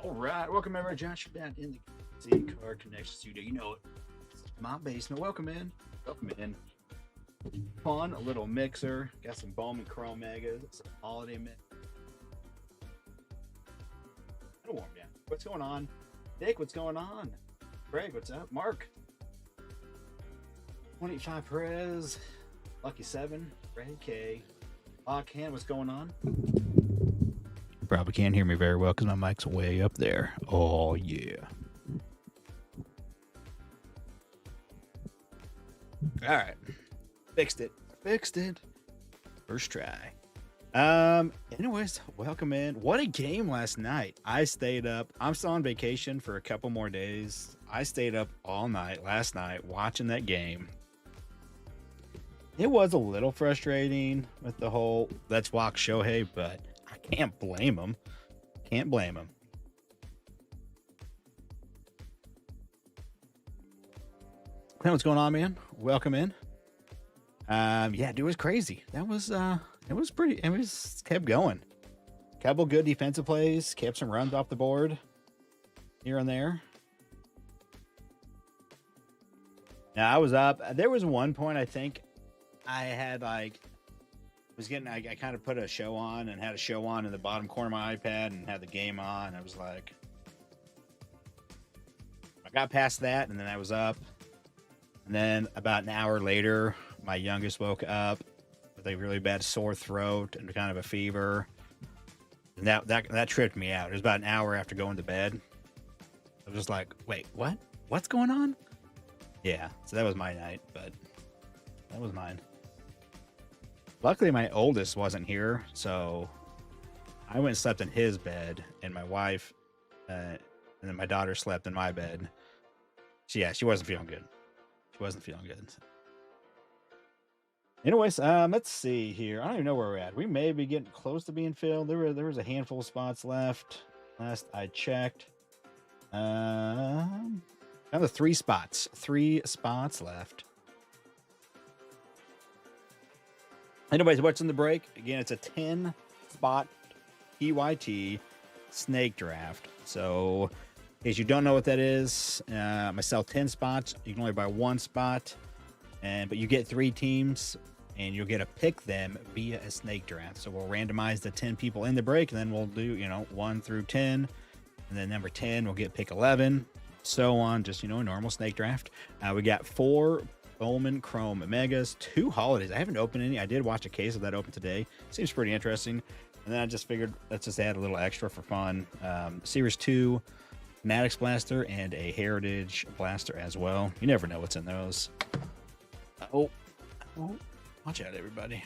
All right, welcome everyone. Josh back in the Car Connection Studio. You know it, it's my basement. Welcome in. Welcome in. Fun, a little mixer. Got some Bowman Chrome Megas, some holiday mix. It'll warm down. What's going on? Nick, what's going on? Greg, what's up? Mark, 25 Perez, Lucky 7, Ray K, Lockhan, what's going on? Probably can't hear me very well because my mic's way up there. Oh, yeah. All right. Fixed it. First try. Anyways, welcome in. What a game last night. I stayed up. I'm still on vacation for a couple more days. I stayed up all night last night watching that game. It was a little frustrating with the whole let's walk Shohei, but I can't blame him. Can't blame him. Hey, what's going on, man? Welcome in. Yeah, dude, it was crazy. It was pretty. It was kept going. Couple good defensive plays, kept some runs off the board here and there. Now I was up. There was one point I think I had I kind of put a show on and had a show on in the bottom corner of my iPad and had the game on. I was like, I got past that and then I was up. And then about an hour later, my youngest woke up with a really bad sore throat and kind of a fever. And that tripped me out. It was about an hour after going to bed. I was just like, wait, what? What's going on? Yeah, so that was my night, but that was mine. Luckily, my oldest wasn't here, so I went and slept in his bed, and my wife and then my daughter slept in my bed. So yeah, she wasn't feeling good. Anyways, let's see here. I don't even know where we're at. We may be getting close to being filled. There was a handful of spots left last I checked. Another 3 spots. 3 spots left. Anyways, what's in the break? Again, it's a 10-spot PYT snake draft. So, in case you don't know what that is, I sell 10 spots. You can only buy 1 spot, but you get 3 teams, and you'll get to pick them via a snake draft. So we'll randomize the 10 people in the break, and then we'll do 1 through 10, and then number 10 we'll get pick 11, so on. Just a normal snake draft. We got 4 Bowman Chrome Megas, 2 holidays. I haven't opened any. I did watch a case of that open today. Seems pretty interesting. And then I just figured let's just add a little extra for fun. Series 2 Fanatics Blaster and a Heritage Blaster as well. You never know what's in those. Oh, watch out, everybody.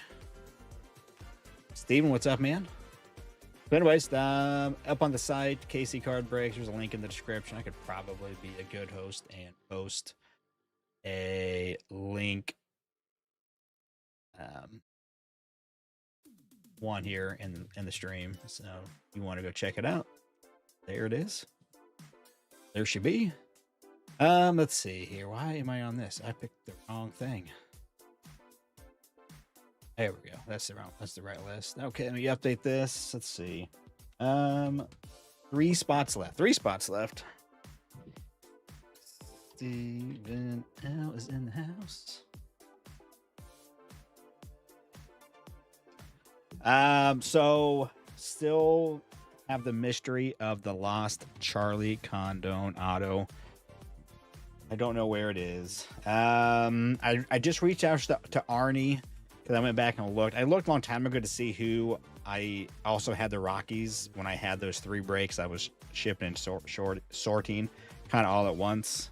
Steven, what's up, man? But anyways, up on the site, KC Card Breaks, there's a link in the description. I could probably be a good host and post a link one here in the stream. So if you want to go check it out, there it is. There should be. Let's see here. Why am I on this? I picked the wrong thing. There we go. That's the right list. Okay, let me update this. Let's see. 3 spots left. Steven L is in the house. So still have the mystery of the lost Charlie Condon auto. I don't know where it is. I just reached out to Arnie because I went back and looked. I looked a long time ago to see who I also had the Rockies when I had those 3 breaks. I was shipping and sorting kind of all at once.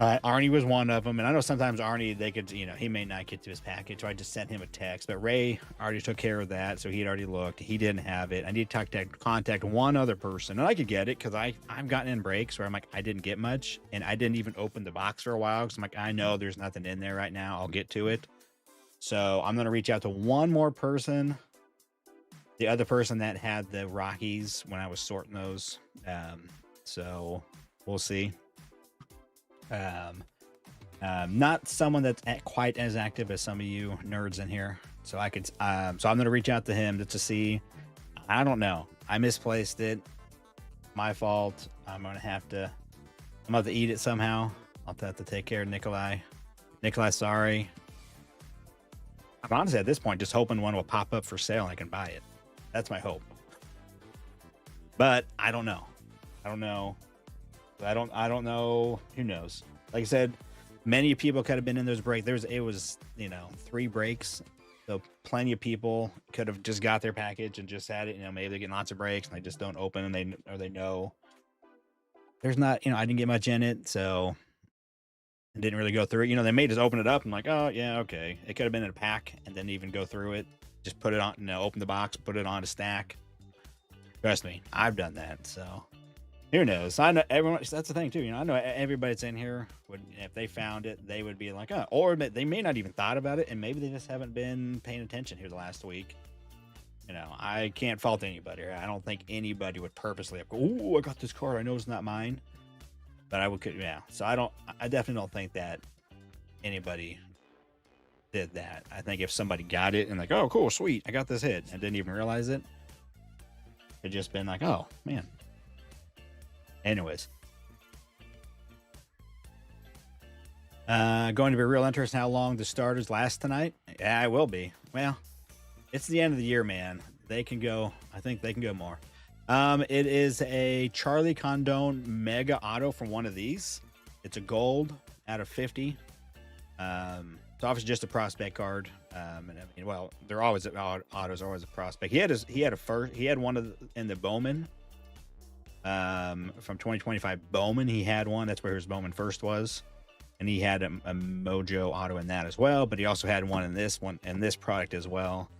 Arnie was one of them, and I know sometimes Arnie, they could, he may not get to his package, so I just sent him a text. But Ray already took care of that, so he'd already looked. He didn't have it. I need to contact one other person, and I could get it because I've gotten in breaks where I'm like, I didn't get much, and I didn't even open the box for a while because I'm like, I know there's nothing in there right now. I'll get to it. So I'm gonna reach out to one more person, the other person that had the Rockies when I was sorting those. So we'll see. Not someone that's quite as active as some of you nerds in here. So I could, so I'm going to reach out to him just to see. I don't know. I misplaced it. my fault. I'm gonna have to eat it somehow. I'll have to take care of Nikolai. Nikolai, sorry. I'm honestly at this point just hoping one will pop up for sale and I can buy it. That's my hope. But I don't know. I don't know. I don't know. Who knows? Like I said, many people could have been in those breaks. It was 3 breaks. So plenty of people could have just got their package and just had it. Maybe they're getting lots of breaks and they just don't open and they know there's not, I didn't get much in it, so it didn't really go through it. They may just open it up and like, oh yeah, okay. It could have been in a pack and didn't even go through it. Just put it on, open the box, put it on a stack. Trust me, I've done that. So who knows? I know everyone. That's the thing too. I know everybody that's in here would, if they found it, they would be like, oh, or they may not even thought about it, and maybe they just haven't been paying attention here the last week. I can't fault anybody. I don't think anybody would purposely go, oh, I got this card. I know it's not mine, but I would. Yeah. So I definitely don't think that anybody did that. I think if somebody got it and like, oh, cool, sweet, I got this hit, and didn't even realize it, it'd just been like, oh man. Anyways, going to be real interesting how long the starters last tonight. Yeah, it will be. Well, it's the end of the year, man. They can go. I think they can go more. It is a Charlie Condon Mega Auto from one of these. It's a gold out of 50. It's obviously just a prospect card. And I mean, well, they're always autos are always a prospect. He had one in the Bowman. From 2025 Bowman, he had one. That's where his Bowman first was, and he had a Mojo auto in that as well. But he also had one in this product as well.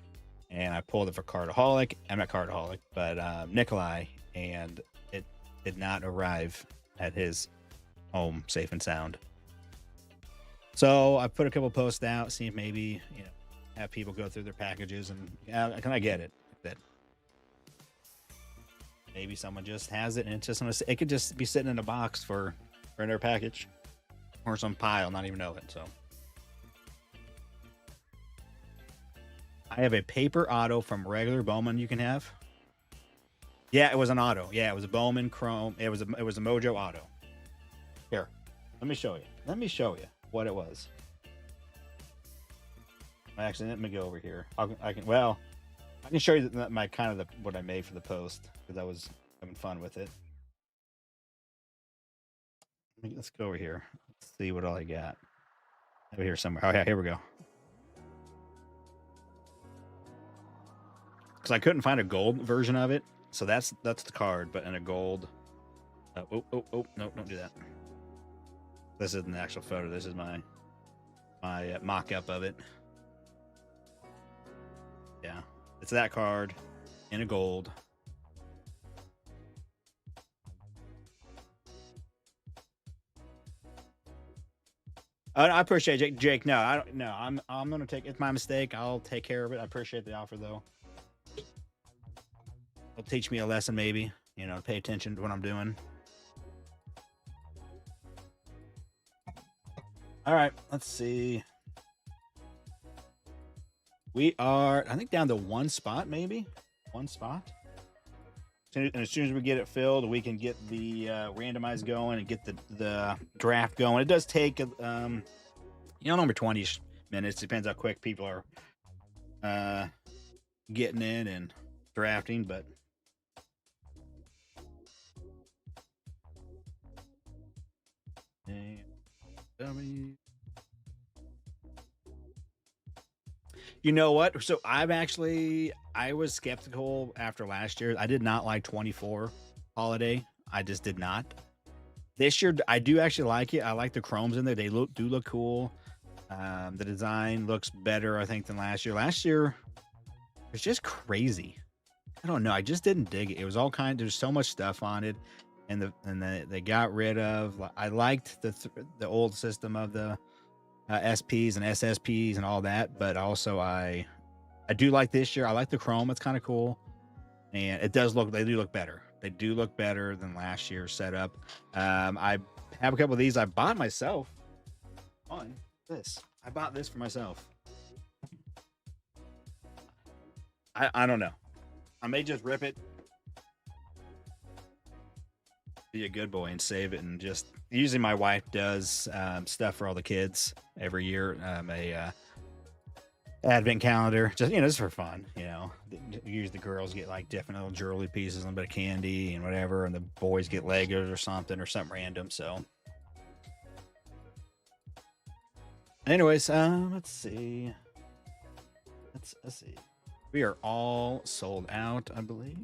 And I pulled it for Cardaholic. I'm not Cardaholic, but Nikolai, and it did not arrive at his home safe and sound. So I put a couple posts out, see if maybe have people go through their packages, and can I get it? That maybe someone just has it, and it could just be sitting in a box for their package or some pile, not even know it. So I have a paper auto from regular Bowman. You can have. Yeah, it was an auto. Yeah, it was a Bowman Chrome. It was a Mojo auto. Here, let me show you what it was. Actually, let me go over here. I can show you what I made for the post, because I was having fun with it. Let's go over here. Let's see what all I got. Over here somewhere. Oh yeah, here we go. Because I couldn't find a gold version of it, so that's the card, but in a gold. No, don't do that. This isn't the actual photo. This is my mock-up of it. Yeah, it's that card in a gold. I appreciate it, Jake. No, I don't. No, I'm gonna take. It's my mistake. I'll take care of it. I appreciate the offer, though. It'll teach me a lesson, maybe. Pay attention to what I'm doing. All right, let's see. We are, I think, down to one spot, maybe. One spot. And as soon as we get it filled, we can get the randomize going and get the draft going. It does take, number 20 minutes. Depends how quick people are getting in and drafting, but. You know what? So I was skeptical after last year. I did not like 24 holiday. I just did not. This year, I do actually like it. I like the chromes in there. They do look cool. The design looks better, I think, than last year. Last year, it's just crazy. I don't know. I just didn't dig it. It was all there's so much stuff on it, and they got rid of. I liked the old system of the SPs and SSPs and all that, but also I do like this year. I like the chrome. It's kind of cool, and they do look better. They do look better than last year's setup. I have a couple of these I bought myself. I bought this for myself. I don't know. I may just rip it. be a good boy and save it, and just usually my wife does stuff for all the kids every year. A advent calendar, just just for fun. Usually the girls get like different little jewelry pieces and a bit of candy and whatever, and the boys get Legos or something random. So, anyways, let's see. Let's see. We are all sold out, I believe.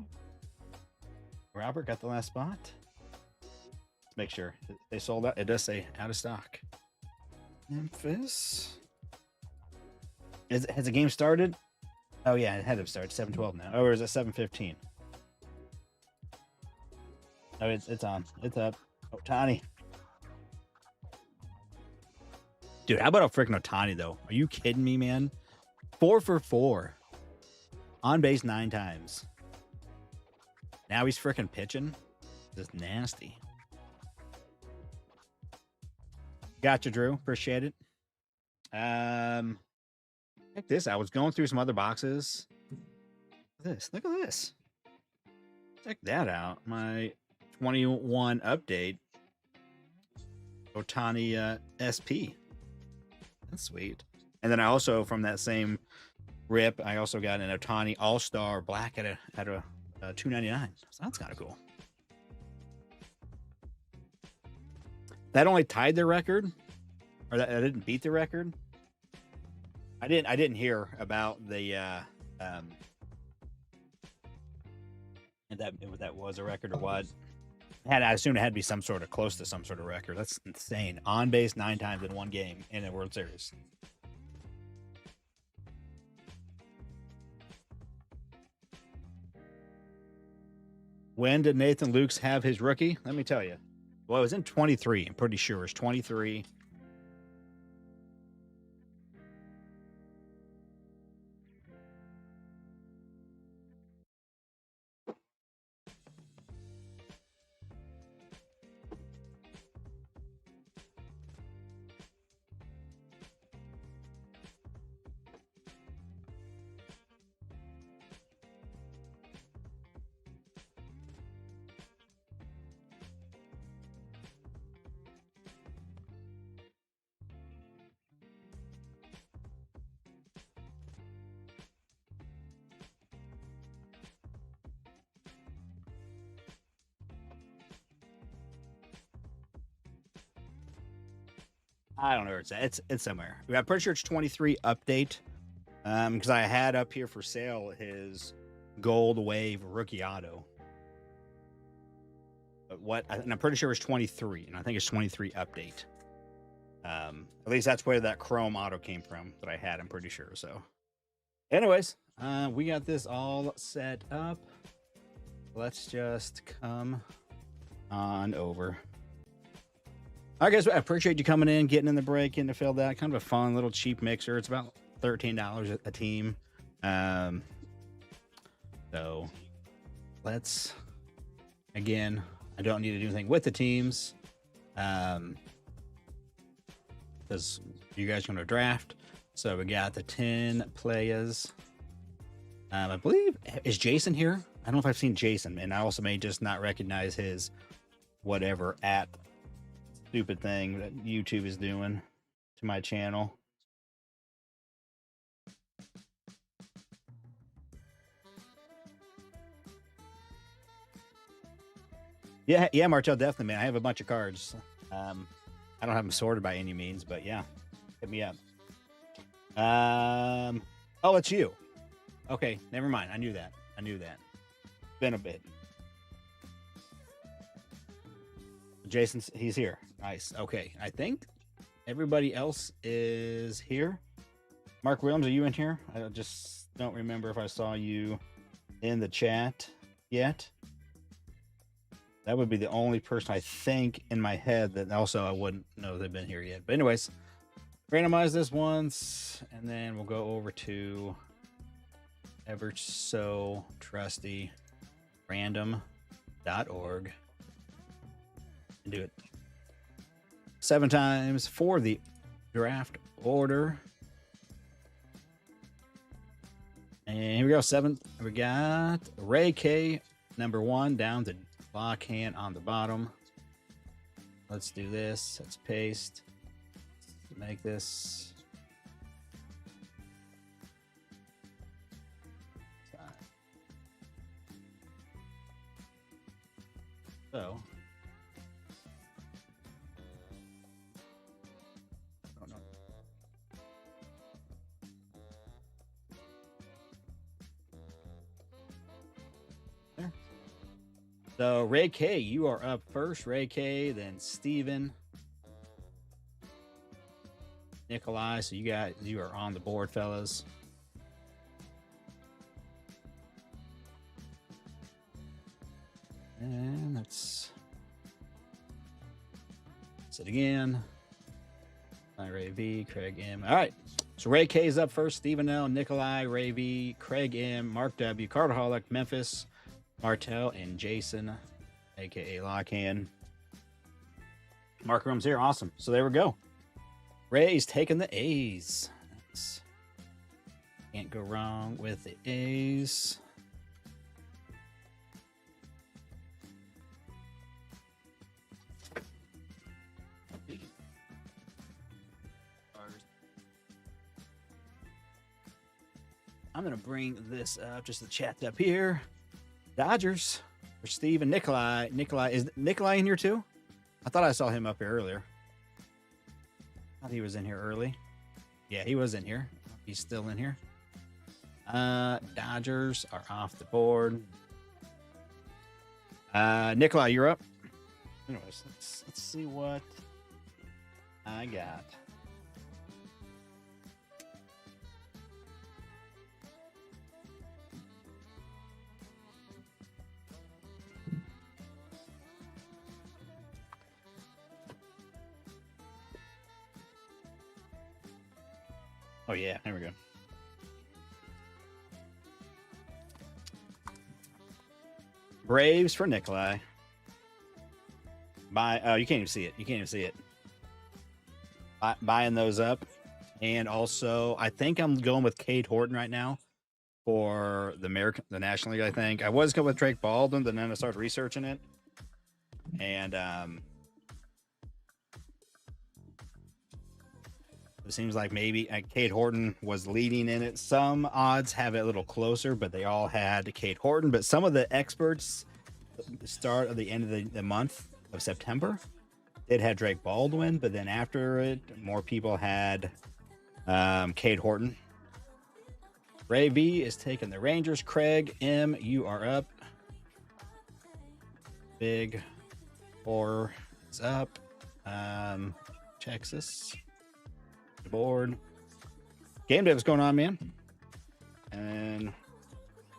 Robert got the last spot. Let's make sure they sold out. It does say out of stock. Memphis. Has the game started? Oh yeah, it had to start 7:12 now. Or is it 7:15? Oh, it's on. It's up. Oh, Tani. Dude, how about a freaking Otani though? Are you kidding me, man? 4 for 4. On base 9 times. Now he's freaking pitching. This is nasty. Gotcha, Drew. Appreciate it. Check this out. I was going through some other boxes. Look at this. Check that out. My 21 update. Otani SP. That's sweet. And then I also, from that same rip, I also got an Otani All-Star Black at a $2.99. So that's kind of cool. That only tied their record, or that didn't beat the record. I didn't hear about the if that was a record or what. I assumed it had to be some sort of close to some sort of record. That's insane. On base 9 times in one game in a World Series. When did Nathan Lukes have his rookie? Let me tell you. Well, it was in 23. I'm pretty sure it's 23. I don't know where it's at. It's somewhere. I'm pretty sure it's 23 update. Because I had up here for sale his Gold Wave rookie auto. But and I'm pretty sure it's 23, and I think it's 23 update. At least that's where that Chrome auto came from that I had. I'm pretty sure. So, anyways, we got this all set up. Let's just come on over. All right, guys, I appreciate you coming in, getting in the break, getting to fill that. Kind of a fun little cheap mixer. It's about $13 a team. So let's, again, I don't need to do anything with the teams. Because you guys are going to draft. So we got the 10 players. I believe, is Jason here? I don't know if I've seen Jason, and I also may just not recognize his whatever at stupid thing that YouTube is doing to my channel. Yeah, Martel, definitely, man. I have a bunch of cards. I don't have them sorted by any means, but yeah, hit me up. Oh, it's you. Okay, never mind. I knew that. Been a bit. Jason's, he's here. Nice. Okay, I think everybody else is here. Mark Williams, are you in here? I just don't remember if I saw you in the chat yet. That would be the only person I think in my head that also I wouldn't know they've been here yet. But anyways, randomize this once, and then we'll go over to ever so trusty random.org and do it 7 times for the draft order. And here we go. 7th, we got Ray K, number 1, down to lock hand on the bottom. Let's do this. Let's paste. Let's make this. So. Oh, no. There. So Ray K, you are up first. Ray K, then Steven. Nikolai, so you are on the board, fellas. And let's it again. Ray V, Craig M. All right. So Ray K is up first. Stephen L, Nikolai, Ray V, Craig M, Mark W, Carterholic, Memphis, Martel, and Jason, aka Lockhand. Mark Room's here. Awesome. So there we go. Ray's taking the A's. Can't go wrong with the A's. I'm going to bring this up, just the chat up here. Dodgers for Steve and Nikolai. Is Nikolai in here too? I thought I saw him up here earlier. I thought he was in here early. Yeah, he was in here. He's still in here. Dodgers are off the board. Nikolai, you're up. Anyways, let's see what I got. Oh yeah, there we go. Braves for Nikolai. You can't even see it. You can't even see it. Buying those up. And also, I think I'm going with Cade Horton right now for the National League, I think. I was going with Drake Baldwin, but then I started researching it. And it seems like maybe Cade Horton was leading in it. Some odds have it a little closer, but they all had Cade Horton. But some of the experts, the start of the end of the month of September, did have Drake Baldwin. But then after it, more people had Cade Horton. Ray V is taking the Rangers. Craig M, you are up. Big 4 is up. Texas. Board. Game day, what's going on, man? And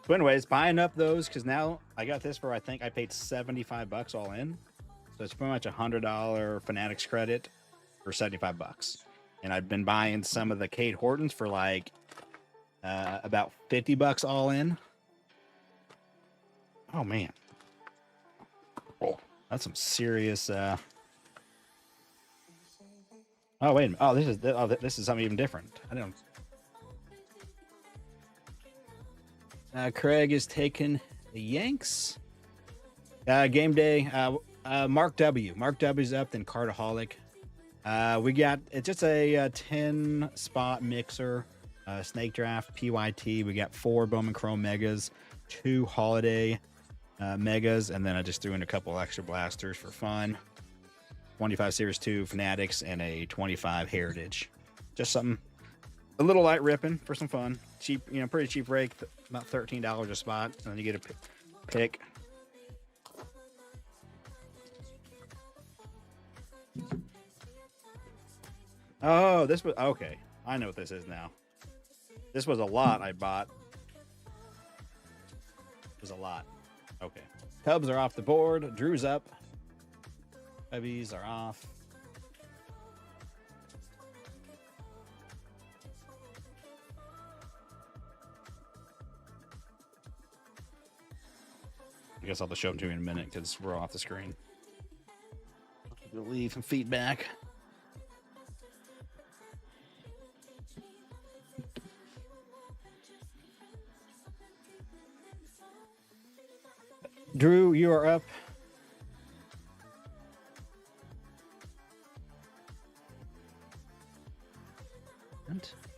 so anyways, buying up those because now I got this for, I think I paid $75 all in. So it's pretty much $100 Fanatics credit for $75. And I've been buying some of the Cade Hortons for like about $50 all in. Oh man. Oh, that's some serious oh wait a minute. This is something even different. I don't. Craig is taking the Yanks. Game day. Mark W. Mark W's up. Then Carterholic. We got it's just a 10 spot mixer. Snake draft PYT. We got 4 Bowman Chrome megas, 2 holiday megas, and then I just threw in a couple extra blasters for fun. 25 Series 2 Fanatics and a 25 Heritage. Just something a little light ripping for some fun. Cheap, pretty cheap rake, about $13 a spot. And then you get a pick. Oh, this was okay. I know what this is now. This was a lot I bought. It was a lot. Okay. Cubs are off the board. Drew's up. Cubbies are off. I guess I'll have to show them to you in a minute because we're off the screen. We'll leave some feedback. Drew, you are up.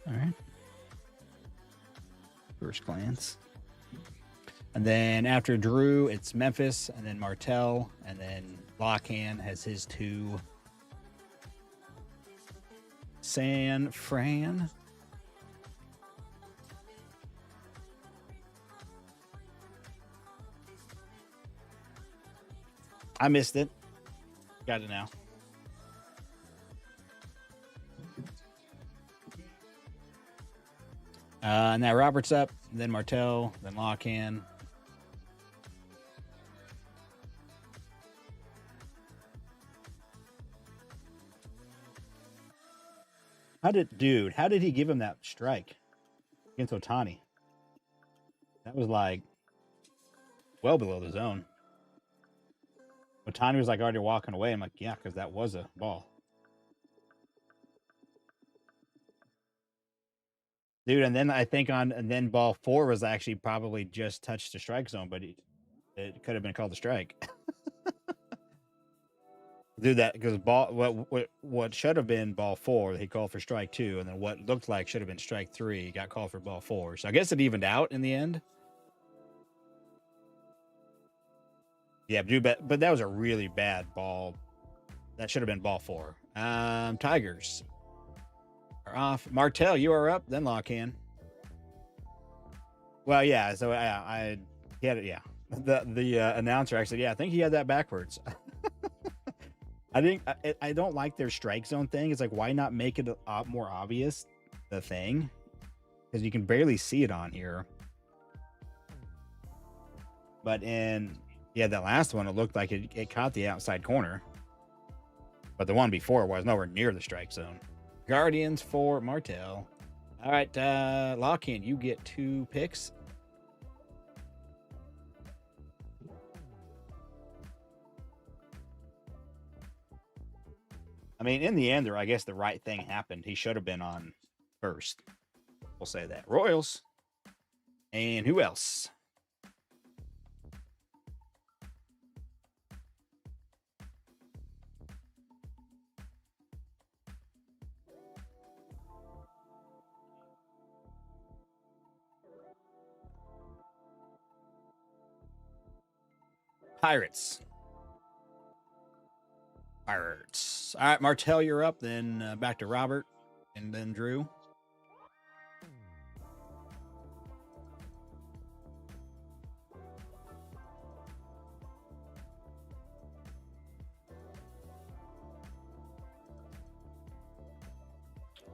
All right. First glance. And then after Drew, it's Memphis, and then Martell, and then Lockhand has his 2. San Fran. I missed it. Got it now. And now Robert's up, then Martell, then Lockhand. How did he give him that strike against Ohtani? That was like well below the zone. Ohtani was like already walking away. I'm like, yeah, because that was a ball. Dude, and then I think ball 4 was actually probably just touched the strike zone, but it could have been called a strike. Dude, that because what should have been ball 4, he called for strike 2, and then what looked like should have been strike 3 got called for ball 4. So I guess it evened out in the end. Yeah, dude, but that was a really bad ball. That should have been ball 4. Tigers are off. Martell, you are up. Then Lockhand. Well, yeah. So I had it. Yeah, the announcer actually. Yeah, I think he had that backwards. I don't like their strike zone thing. It's like, why not make it more obvious, the thing, because you can barely see it on here. But that last one, it looked like it caught the outside corner. But the one before was nowhere near the strike zone. Guardians for Martell. All right, Lockhand, you get 2 picks. I mean, in the end, I guess the right thing happened. He should have been on first. We'll say that. Royals. And who else? Pirates. All right, Martell, you're up. Then back to Robert, and then Drew.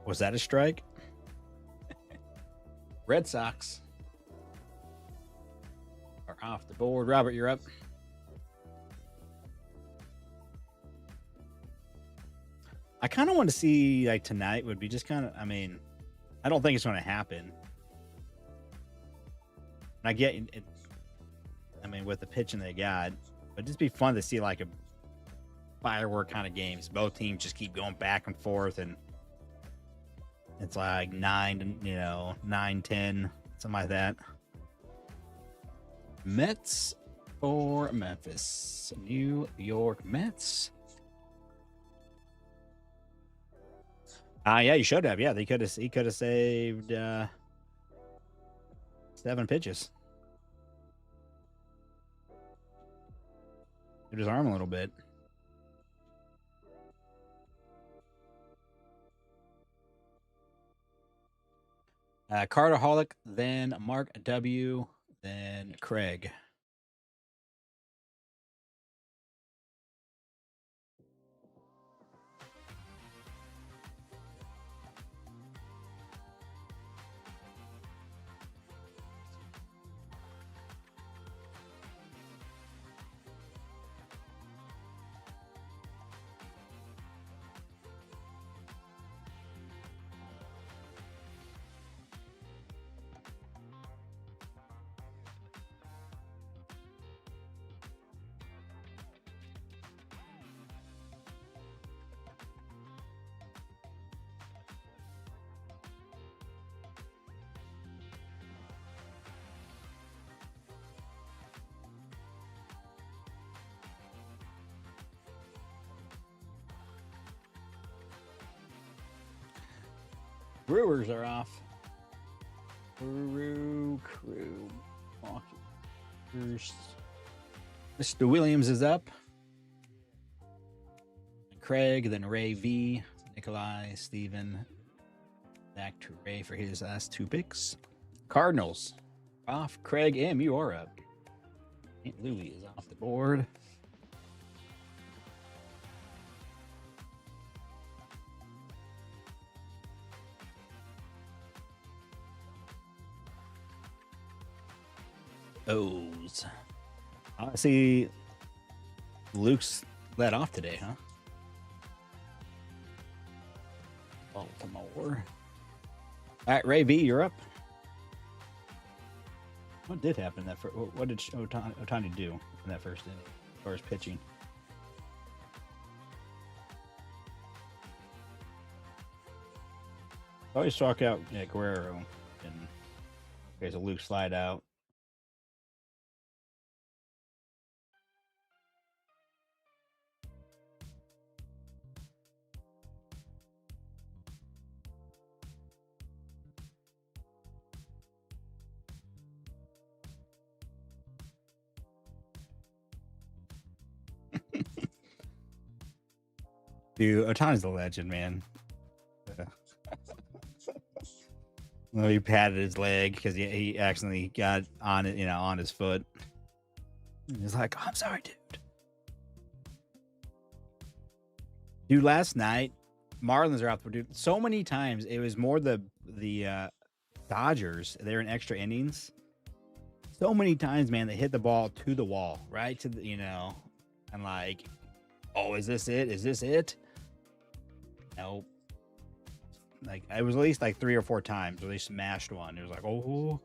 Was that a strike? Red Sox are off the board. Robert, you're up. I kind of want to see, like, tonight would be just kind of, I mean, I don't think it's going to happen. I get it. I mean, with the pitching they got, it'd just be fun to see like a firework kind of games. Both teams just keep going back and forth, and it's like 9, 10, something like that. Mets or Memphis? New York Mets. Yeah, you should have. Yeah, he could have saved 7 pitches. Hit his arm a little bit. Carterholic, then Mark W, then Craig. Brewers are off. Crew. First. Mr. Williams is up. Craig, then Ray V, Nikolai, Steven. Back to Ray for his last 2 picks. Cardinals off. Craig M, you are up. Aunt Louie is off the board. O's. I see Luke's let off today, huh? Baltimore. All right, Ray B, you're up. What did happen that what did Otani do in that first inning as far as pitching? Always struck out Guerrero, and there's a Luke slide out. Dude, Otani's the legend, man. Well, he patted his leg because he accidentally got on it, on his foot. He's like, "I'm sorry, dude." Dude, last night, Marlins are out there, dude. So many times it was more the Dodgers. They're in extra innings. So many times, man, they hit the ball to the wall, right to the, and like, oh, is this it? Is this it? Nope. Like, it was at least like 3 or 4 times where they smashed one. It was like, oh,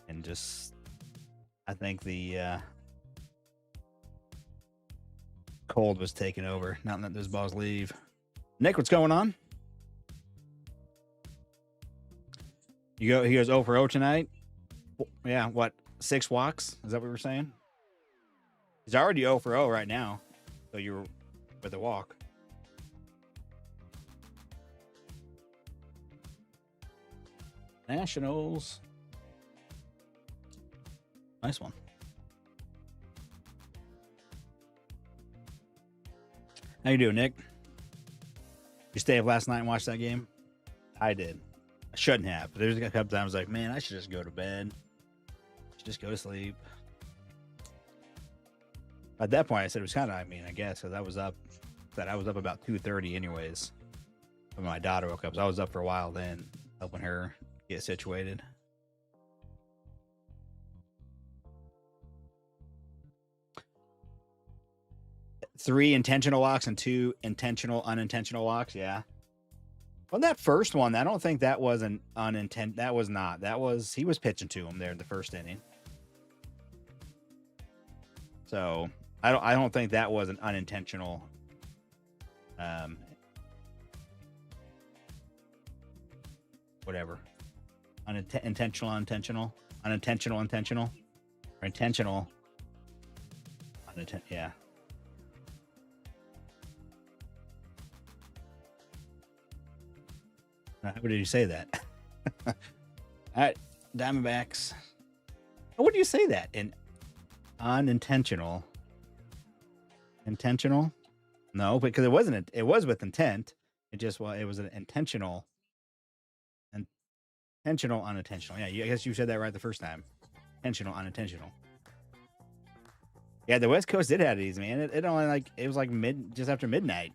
and just, I think the cold was taking over. Not letting those balls leave. Nick, what's going on? He goes 0 for 0 tonight. Yeah, what? 6 walks? Is that what we were saying? He's already 0 for 0 right now. So you were with a walk. Nationals. Nice one. How you doing, Nick? You stay up last night and watch that game? I did. I shouldn't have. But there's a couple times I was like, man, I should just go to bed. I should just go to sleep. At that point, I said it was kind of, I guess, because I was up about 2:30 anyways when my daughter woke up. So I was up for a while then, helping her get situated. Three intentional walks and 2 intentional, unintentional walks. Yeah. Well, that first one, I don't think that was an unintentional. That was not. That was, he was pitching to him there in the first inning. So I don't think that was an unintentional. Whatever. Intentional, unintentional, intentional, or intentional. Yeah. How did you say that? All right, Diamondbacks. What do you say that in unintentional? Intentional? No, because it wasn't. It was with intent. It just it was an intentional. Intentional, unintentional. Yeah, I guess you said that right the first time. Intentional, unintentional. Yeah, the West Coast did have these, man. It only it was like just after midnight.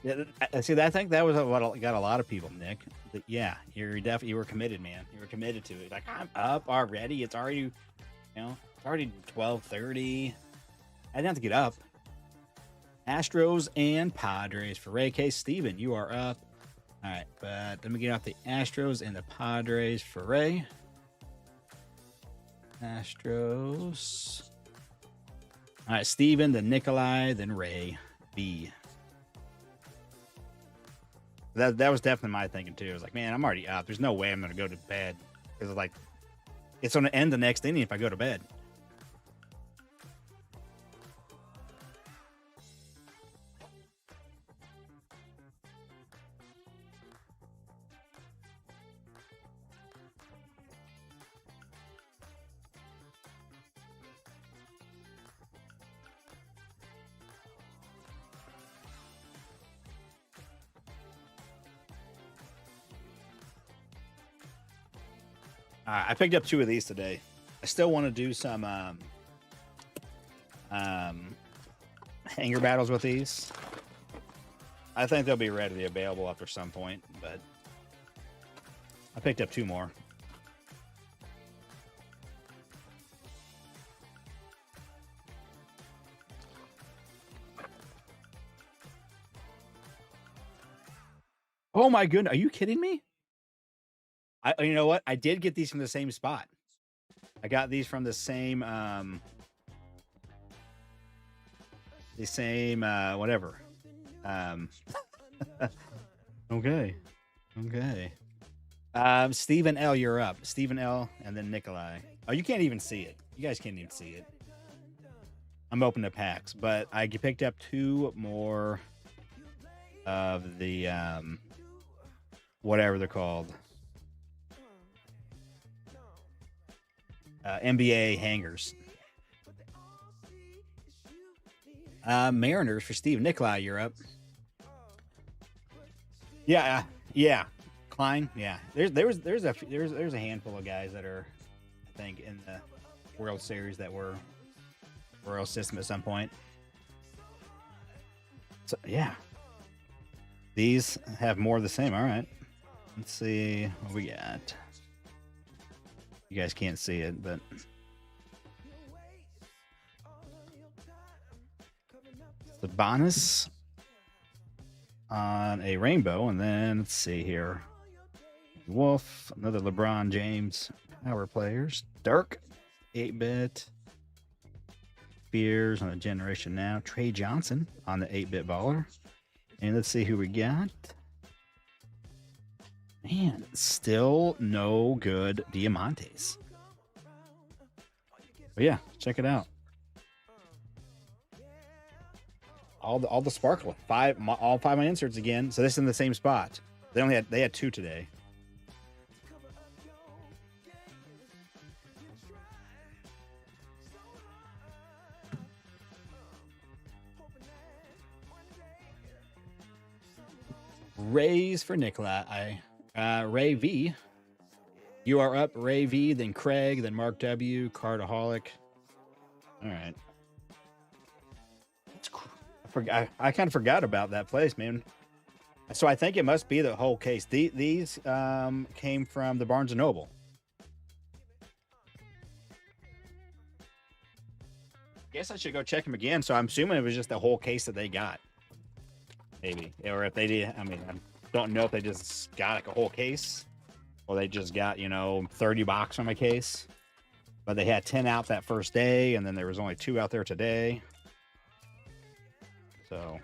Yeah, see, I think that was what got a lot of people, Nick. Yeah, you were committed, man. You were committed to it. Like, I'm up already. It's already, it's already 12:30. I didn't have to get up. Astros and Padres for Ray K. Steven, you are up. All right, but let me get out the Astros and the Padres for Ray. Astros. All right, Steven, then Nikolai, then Ray B. That was definitely my thinking too. I was like, man, I'm already up. There's no way I'm going to go to bed because like it's going to end the next inning if I go to bed. I picked up 2 of these today. I still want to do some hanger battles with these. I think they'll be readily available after some point, but I picked up 2 more. Oh my goodness, are you kidding me? You know what? I did get these from the same spot. I got these from the same whatever. Okay. Stephen L, you're up. Stephen L and then Nikolai. Oh, you can't even see it. You guys can't even see it. I'm open to packs, but I picked up 2 more of the whatever they're called. NBA hangers. Mariners for Steve. Nikolai, you're up. Yeah. Klein. Yeah. There's a handful of guys that are, I think, in the World Series that were World System at some point. So yeah. These have more of the same. All right. Let's see what we got. You guys can't see it, but the bonus on a rainbow, and then let's see here. Wolf, another LeBron James power players. Dirk, 8-bit. Spears on a Generation Now. Trey Johnson on the 8-bit baller. And let's see who we got. Man, still no good Diamantes. But yeah, check it out. All the sparkle. All 5 of my inserts again. So this is in the same spot. They had 2 today. Rays for Nikolai. Ray V. You are up. Ray V, then Craig, then Mark W, Cardaholic. All right. I kind of forgot about that place, man. So I think it must be the whole case. These came from the Barnes & Noble. Guess I should go check them again. So I'm assuming it was just the whole case that they got. Maybe. Or if they did, I mean, I don't know if they just got like a whole case or they just got, 30 box from a case. But they had 10 out that first day, and then there was only 2 out there today. So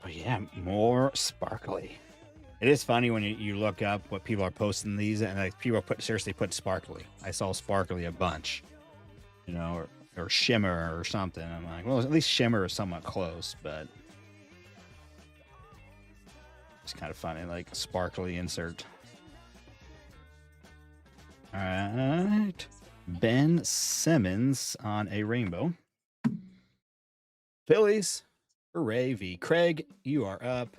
but yeah, more sparkly. It is funny when you look up what people are posting these, and like people seriously put sparkly. I saw sparkly a bunch, or shimmer or something. I'm like, well, at least shimmer is somewhat close, but it's kind of funny, like sparkly insert. All right, Ben Simmons on a rainbow. Phillies for Ray V. Craig, you are up.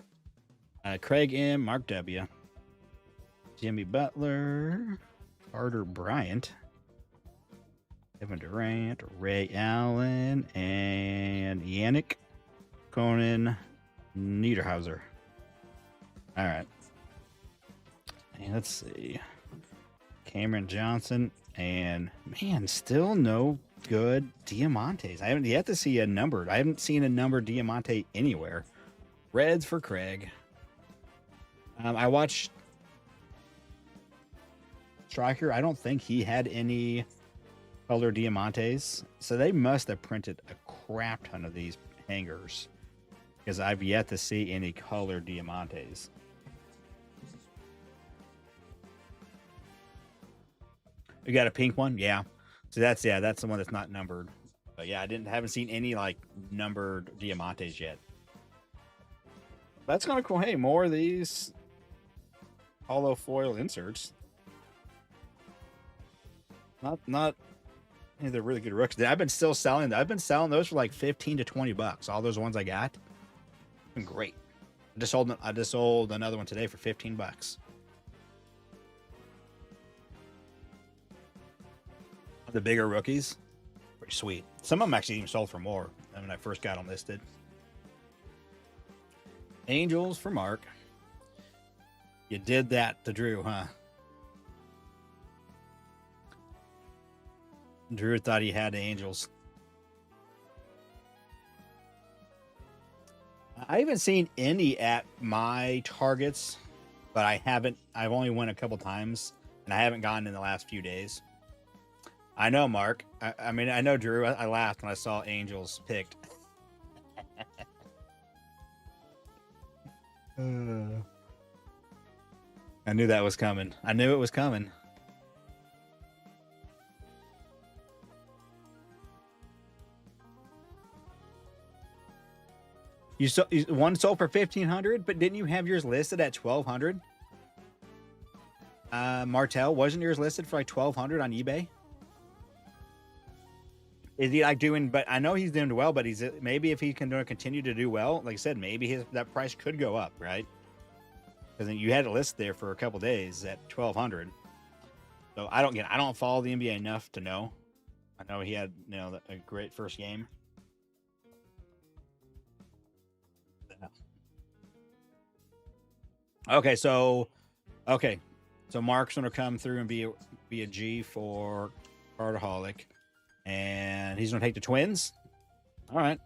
Craig M, Mark W, Jimmy Butler, Carter Bryant, Kevin Durant, Ray Allen, and Yannick Conan Niederhauser. All right. And let's see. Cameron Johnson, and man, still no good Diamantes. I haven't yet to see a numbered. I haven't seen a numbered Diamante anywhere. Reds for Craig. I watched Striker. I don't think he had any color Diamantes, so they must have printed a crap ton of these hangers. because I've yet to see any colored diamantes. You got a pink one? Yeah. So that's the one that's not numbered. But yeah, haven't seen any like numbered diamantes yet. That's kind of cool. Hey, more of these hollow foil inserts. Not any of the really good rooks. I've been selling those for like 15 to 20 bucks. All those ones I got. Been great. I just sold another one today for 15 bucks. The bigger rookies, pretty sweet. Some of them actually even sold for more than when I first got them listed. Angels for Mark. You did that to Drew, huh? Drew thought he had the Angels. I haven't seen any at my targets, but I've only went a couple times, and I haven't gone in the last few days. I know, Mark. I mean, I know, Drew. I laughed when I saw Angels picked. I knew that was coming. I knew it was coming. One sold for 1,500, but didn't you have yours listed at 1,200? Martel, wasn't yours listed for like 1,200 on eBay? Is he like doing? But I know he's doing well. But maybe if he can continue to do well, like I said, maybe that price could go up, right? Because you had it listed there for a couple days at 1,200. So I don't follow the NBA enough to know. I know he had a great first game. Okay, so Mark's gonna come through and be a G for Cardaholic, and he's gonna take the Twins. All right,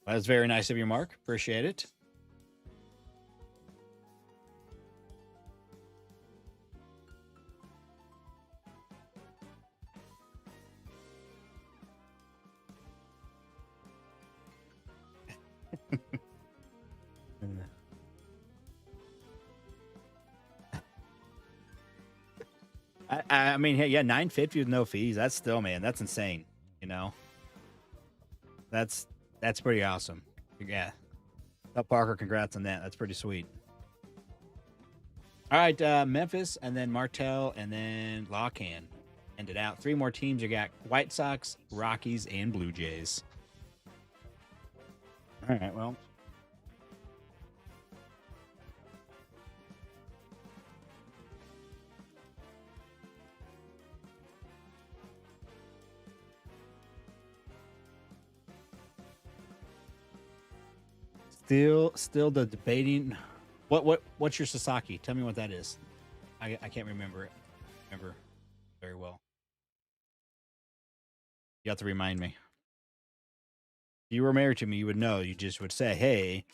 that's very nice of you, Mark. Appreciate it. I mean, yeah, $9.50 with no fees. That's still, man, that's insane. That's pretty awesome. Yeah, tell Parker, congrats on that. That's pretty sweet. All right, Memphis, and then Martel, and then Lockhand. End it out. 3 more teams. You got White Sox, Rockies, and Blue Jays. All right, well. Still the debating. What's your Sasaki? Tell me what that is. I can't remember it. Remember very well. You have to remind me. If you were married to me, you would know. You just would say, "Hey,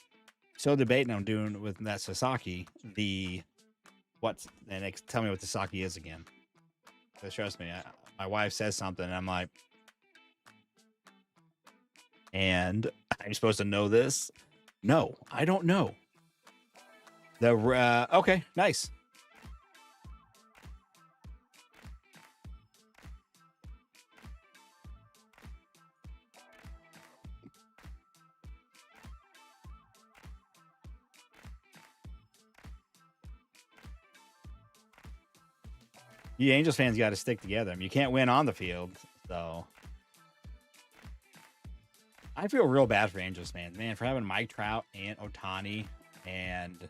still debating on doing with that Sasaki. And tell me what the Sasaki is again." Because trust me, my wife says something, and I'm like, and I'm supposed to know this. No, I don't know. Okay, nice. You Angels fans got to stick together. I mean, you can't win on the field, so I feel real bad for Angels fans, man, for having Mike Trout and Ohtani, and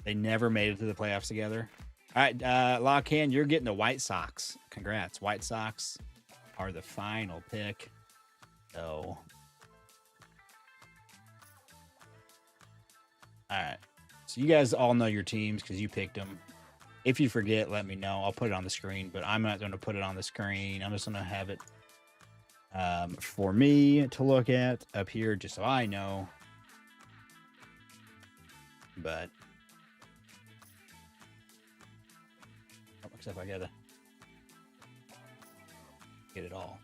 they never made it to the playoffs together. All right, Lockhand, you're getting the White Sox. Congrats. White Sox are the final pick. So, all right. So you guys all know your teams because you picked them. If you forget, let me know. I'll put it on the screen, but I'm not going to put it on the screen. I'm just going to have it for me to look at up here just so I know. But except I gotta get it all.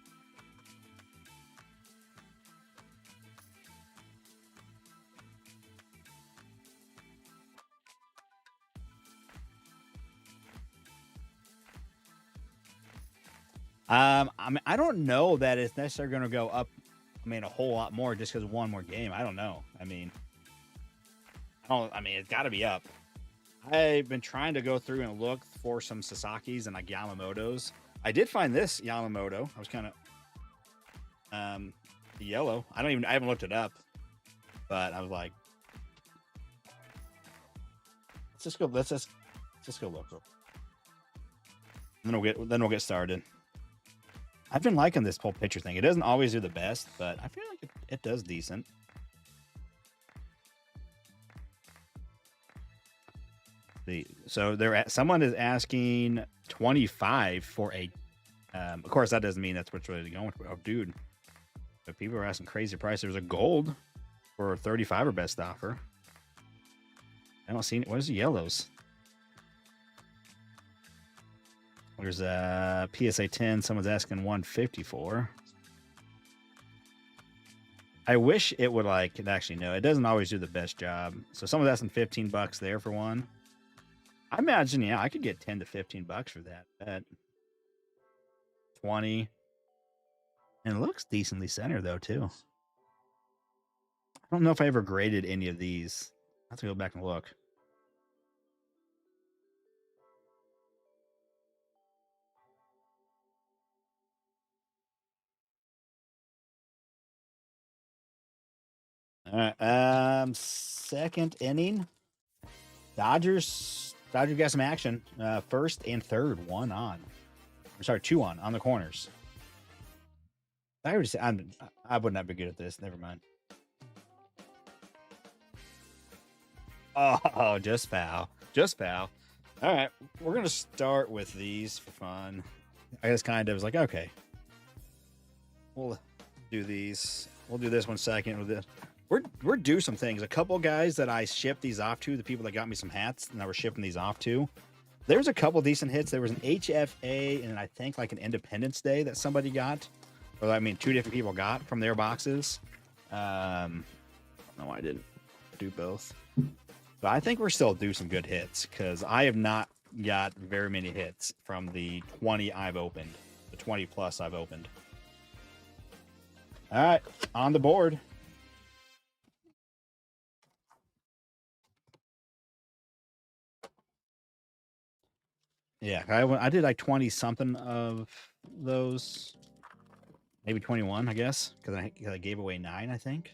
I mean, I don't know that it's necessarily going to go up. I mean, a whole lot more just because one more game. I don't know. I mean, I mean, it's got to be up. I've been trying to go through and look for some Sasaki's and like Yamamoto's. I did find this Yamamoto. I was kind of yellow. I haven't looked it up, but I was like, let's just go look. Then we'll get started. I've been liking this whole picture thing. It doesn't always do the best, but I feel like it does decent. So someone is asking 25 for a. Of course, that doesn't mean that's what's really going for. Oh, dude, but people are asking crazy price. There's a gold for 35 or best offer. I don't see it. What is the yellows? There's a PSA 10. Someone's asking 154. I wish it would actually no. It doesn't always do the best job. So someone's asking $15 there for one. I imagine, yeah, I could get 10 to 15 bucks for that. Bet 20, and it looks decently centered though too. I don't know if I ever graded any of these. I have to go back and look. All right. Second inning. Dodgers got some action. First and third, one on. I'm sorry, two on the corners. I already said I would not be good at this. Never mind. Oh, just foul. Just foul. All right, we're gonna start with these for fun. I just kind of was like, okay, we'll do these. We'll do this one second with this. We're due some things. A couple guys that I shipped these off to, the people that got me some hats, and I was shipping these off to. There's a couple decent hits. There was an HFA and I think like an Independence Day that somebody got, or I mean, two different people got from their boxes. No, I didn't do both, but I think we're still due some good hits because I have not got very many hits from the 20 I've opened, the 20 plus I've opened. All right, on the board. Yeah, I did like 20 something of those, maybe 21, I guess, because I gave away 9, I think.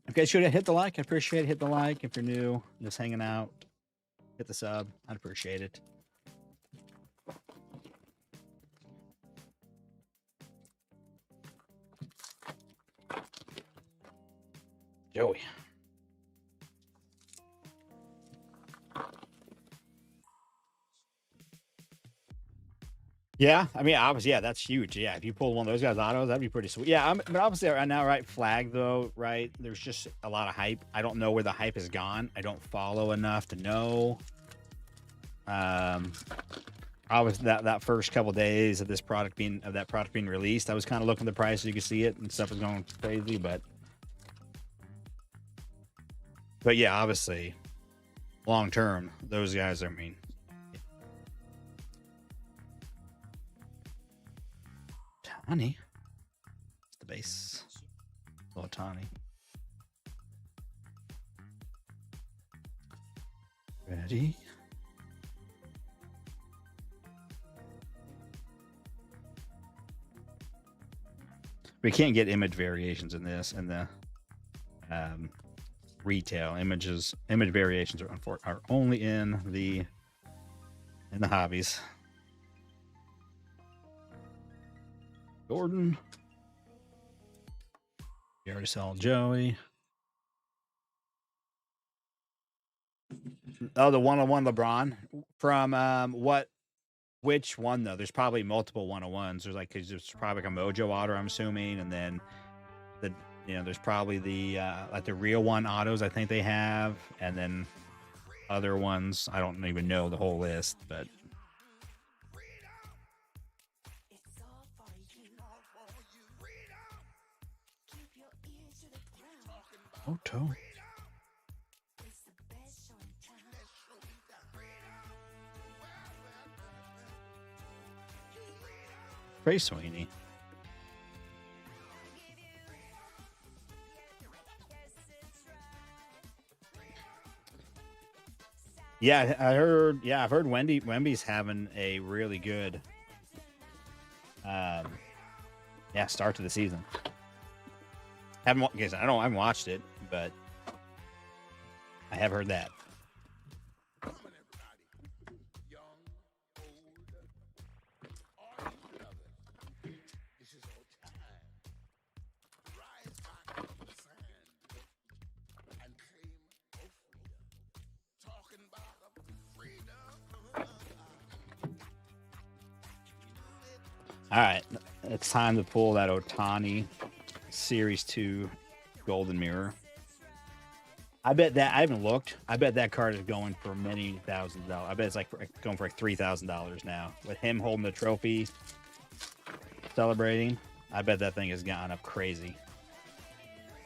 Okay, should I hit the like? I appreciate it. Hit the like if you're new, just hanging out. Hit the sub. I'd appreciate it. Joey. Yeah, I mean, obviously, yeah, that's huge. Yeah, if you pull one of those guys autos, that'd be pretty sweet. Yeah, but obviously right now, right, flag though, right? There's just a lot of hype. I don't know where the hype has gone. I don't follow enough to know. I was that first couple days of that product being released, I was kind of looking at the price, you can see it, and stuff was going crazy, but yeah, obviously, long term, those guys. I mean. Tani. It's the base. Little Tani. Ready? We can't get image variations in this, and the retail image variations are only in the hobbies. Gordon. We already saw Joey. Oh, the 101 LeBron from which one though? There's probably multiple 101s. There's probably like a Mojo auto, I'm assuming, and then there's probably the like the real one autos I think they have, and then other ones. I don't even know the whole list, but Moto. Trey Sweeney. Yeah, I heard. Yeah, I've heard Wemby's having a really good, start to the season. I haven't watched it, but I have heard that. All right, it's time to pull that Otani Series 2 Golden Mirror. I bet that I haven't looked. I bet that card is going for many thousands of dollars. I bet it's like going for like $3,000 now with him holding the trophy, celebrating. I bet that thing has gone up crazy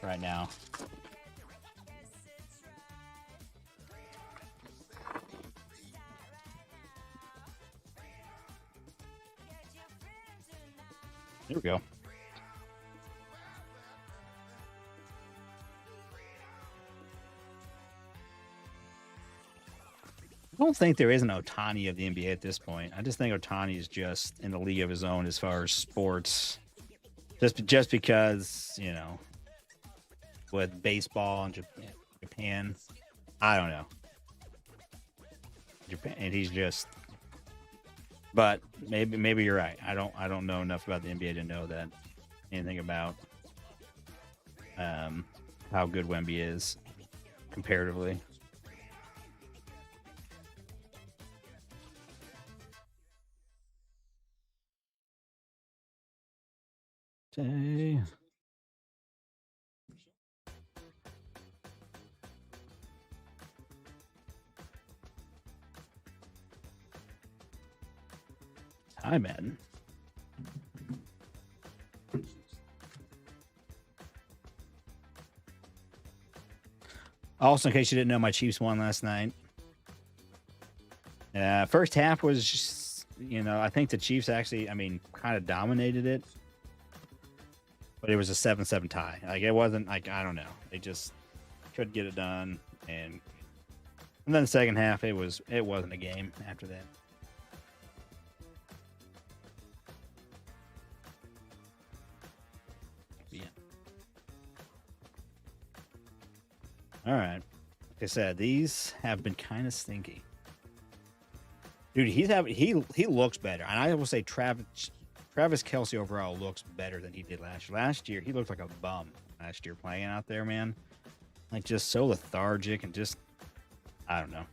right now. Here we go. I don't think there is an Otani of the NBA at this point. I just think Otani is just in a league of his own as far as sports. Just because, with baseball and Japan, I don't know. Japan, and he's just. But maybe you're right. I don't know enough about the NBA to know that anything about how good Wemby is comparatively. Okay. Hi, Madden. Also, in case you didn't know, my Chiefs won last night. First half was just, I think the Chiefs actually, kind of dominated it. But it was a 7-7 tie. Like, it wasn't, like, I don't know. They just couldn't get it done. And then the second half, it wasn't a game after that. Yeah. All right. Like I said, these have been kind of stinky. Dude, he looks better. And I will say Travis Kelce overall looks better than he did last year. Last year, he looked like a bum last year playing out there, man. Like, just so lethargic and just, I don't know.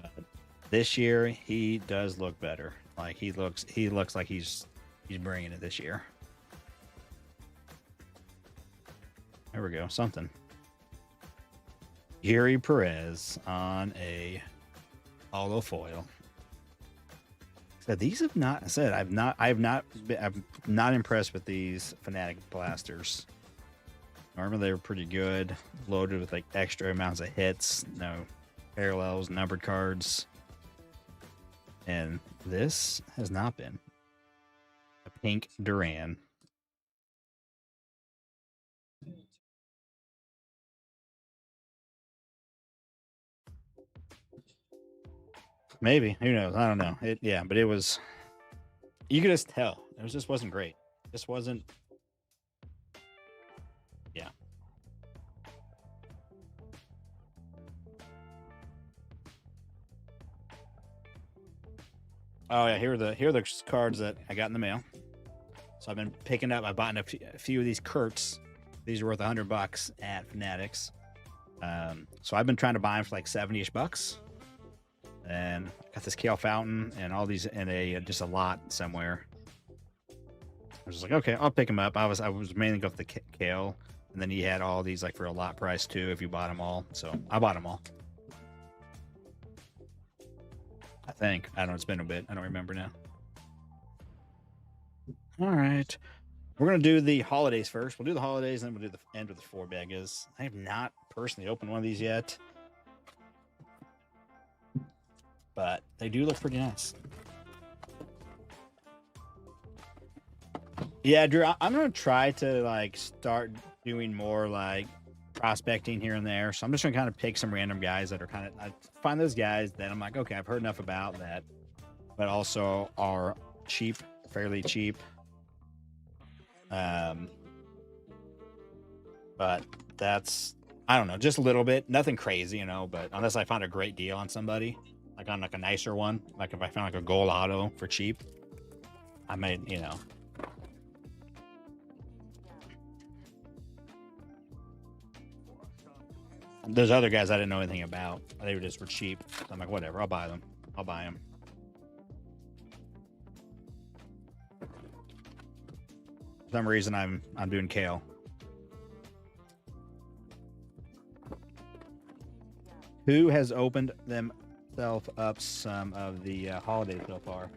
But this year, he does look better. Like, he looks like he's bringing it this year. There we go. Something. Gary Perez on a hollow foil. So these have not. I said I'm not impressed with these Fanatic blasters. Normally they're pretty good, loaded with like extra amounts of hits, no parallels, numbered cards, and this has not been. A pink Duran. Maybe, who knows? I don't know. But it was. You could just tell it just wasn't great. This wasn't. Yeah. Oh yeah, here are the cards that I got in the mail. So I've been picking up. I bought a few of these Kurtz. These are worth $100 at Fanatics. So I've been trying to buy them for like 70-ish bucks. And I got this Kale Fountain and all these in just a lot somewhere. I was just like, okay, I'll pick them up. I was mainly going for the Kale, and then he had all these like for a lot price too if you bought them all. So I bought them all. I think. I don't know. It's been a bit. I don't remember now. All right. We're going to do the holidays first. We'll do the holidays, and then we'll do the end with the 4-baggers. I have not personally opened one of these yet, but they do look pretty nice. Yeah, Drew, I'm gonna try to like start doing more like prospecting here and there. So I'm just gonna kind of pick some random guys that are kind of I find those guys that I'm like, okay, I've heard enough about that, but also are cheap, fairly cheap. Um, but that's I don't know, just a little bit, nothing crazy, But unless I find a great deal on somebody, like on like a nicer one, like if I found like a gold auto for cheap, I may. Those other guys I didn't know anything about. They were just for cheap. So I'm like, whatever, I'll buy them. I'll buy them. For some reason, I'm doing kale. Who has opened themselves up some of the holidays so far?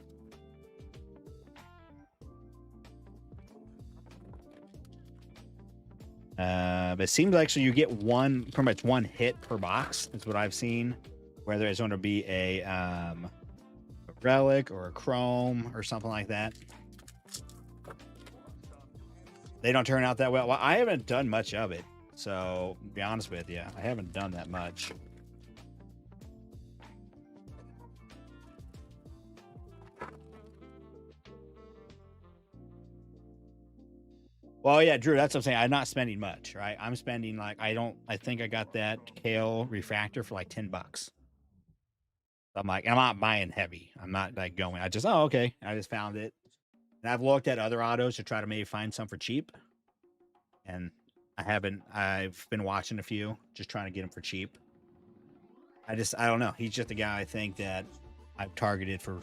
But it seems like so you get pretty much one hit per box. Is what I've seen. Whether it's going to be a relic or a chrome or something like that. They don't turn out that well. Well, I haven't done much of it, so to be honest with you, I haven't done that much. Well, yeah, Drew, that's what I'm saying. I'm not spending much, right? I'm spending like I think I got that kale refractor for like $10. I'm like, I'm not buying heavy. I'm not like going. Okay. I just found it, and I've looked at other autos to try to maybe find some for cheap, and I haven't. I've been watching a few, just trying to get them for cheap. I don't know. He's just a guy I think that I've targeted for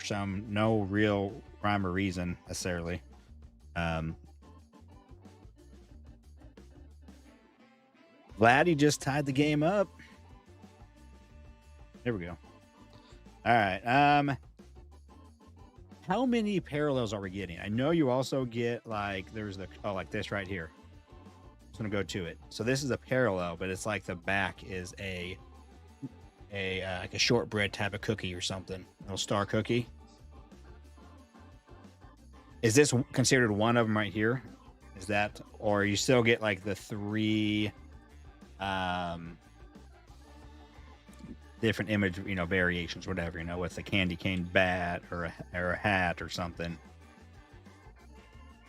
no real rhyme or reason necessarily. Glad he just tied the game up. There we go. All right. How many parallels are we getting? I know you also get like there's like this right here. I'm just gonna go to it. So this is a parallel, but it's like the back is a like a shortbread type of cookie or something, a little star cookie. Is this considered one of them right here? Is that, or you still get like the three different image variations, whatever, with a candy cane bat or a hat or something?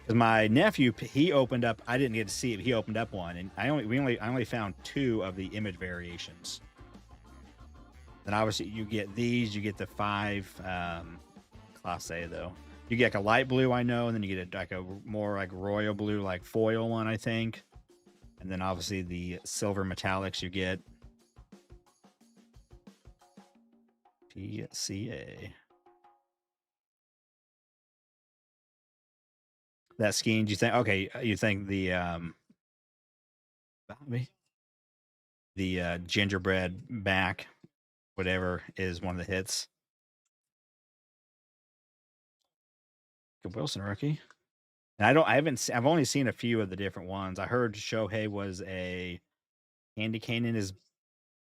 Because my nephew, he opened up, I didn't get to see it, he opened up one, and I only found two of the image variations. Then obviously you get these, you get the 5 Class A though. You get like a light blue, I know, and then you get like a more like royal blue, like foil one, I think. And then obviously the silver metallics you get. PCA. That scheme, do you think? Okay, you think the gingerbread back, whatever, is one of the hits. Good Wilson rookie. And I've only seen a few of the different ones. I heard Shohei was a candy cane in his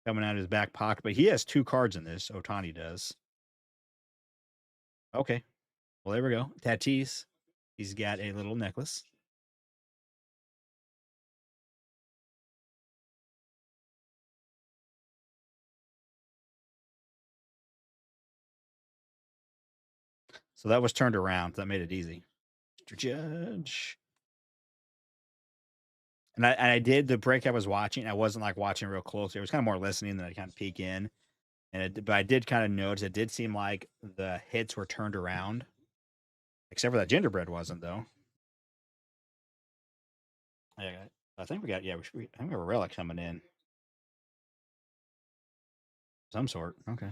coming out of his back pocket, but he has 2 cards in this. Otani does. Okay. Well, there we go. Tatis. He's got a little necklace. So that was turned around. That made it easy. Mr. Judge. And I did the break I was watching. I wasn't like watching real closely. It was kind of more listening than I kind of peek in. But I did kind of notice it did seem like the hits were turned around. Except for that gingerbread wasn't though. Yeah, I think we got I think we have a relic coming in. Some sort. Okay.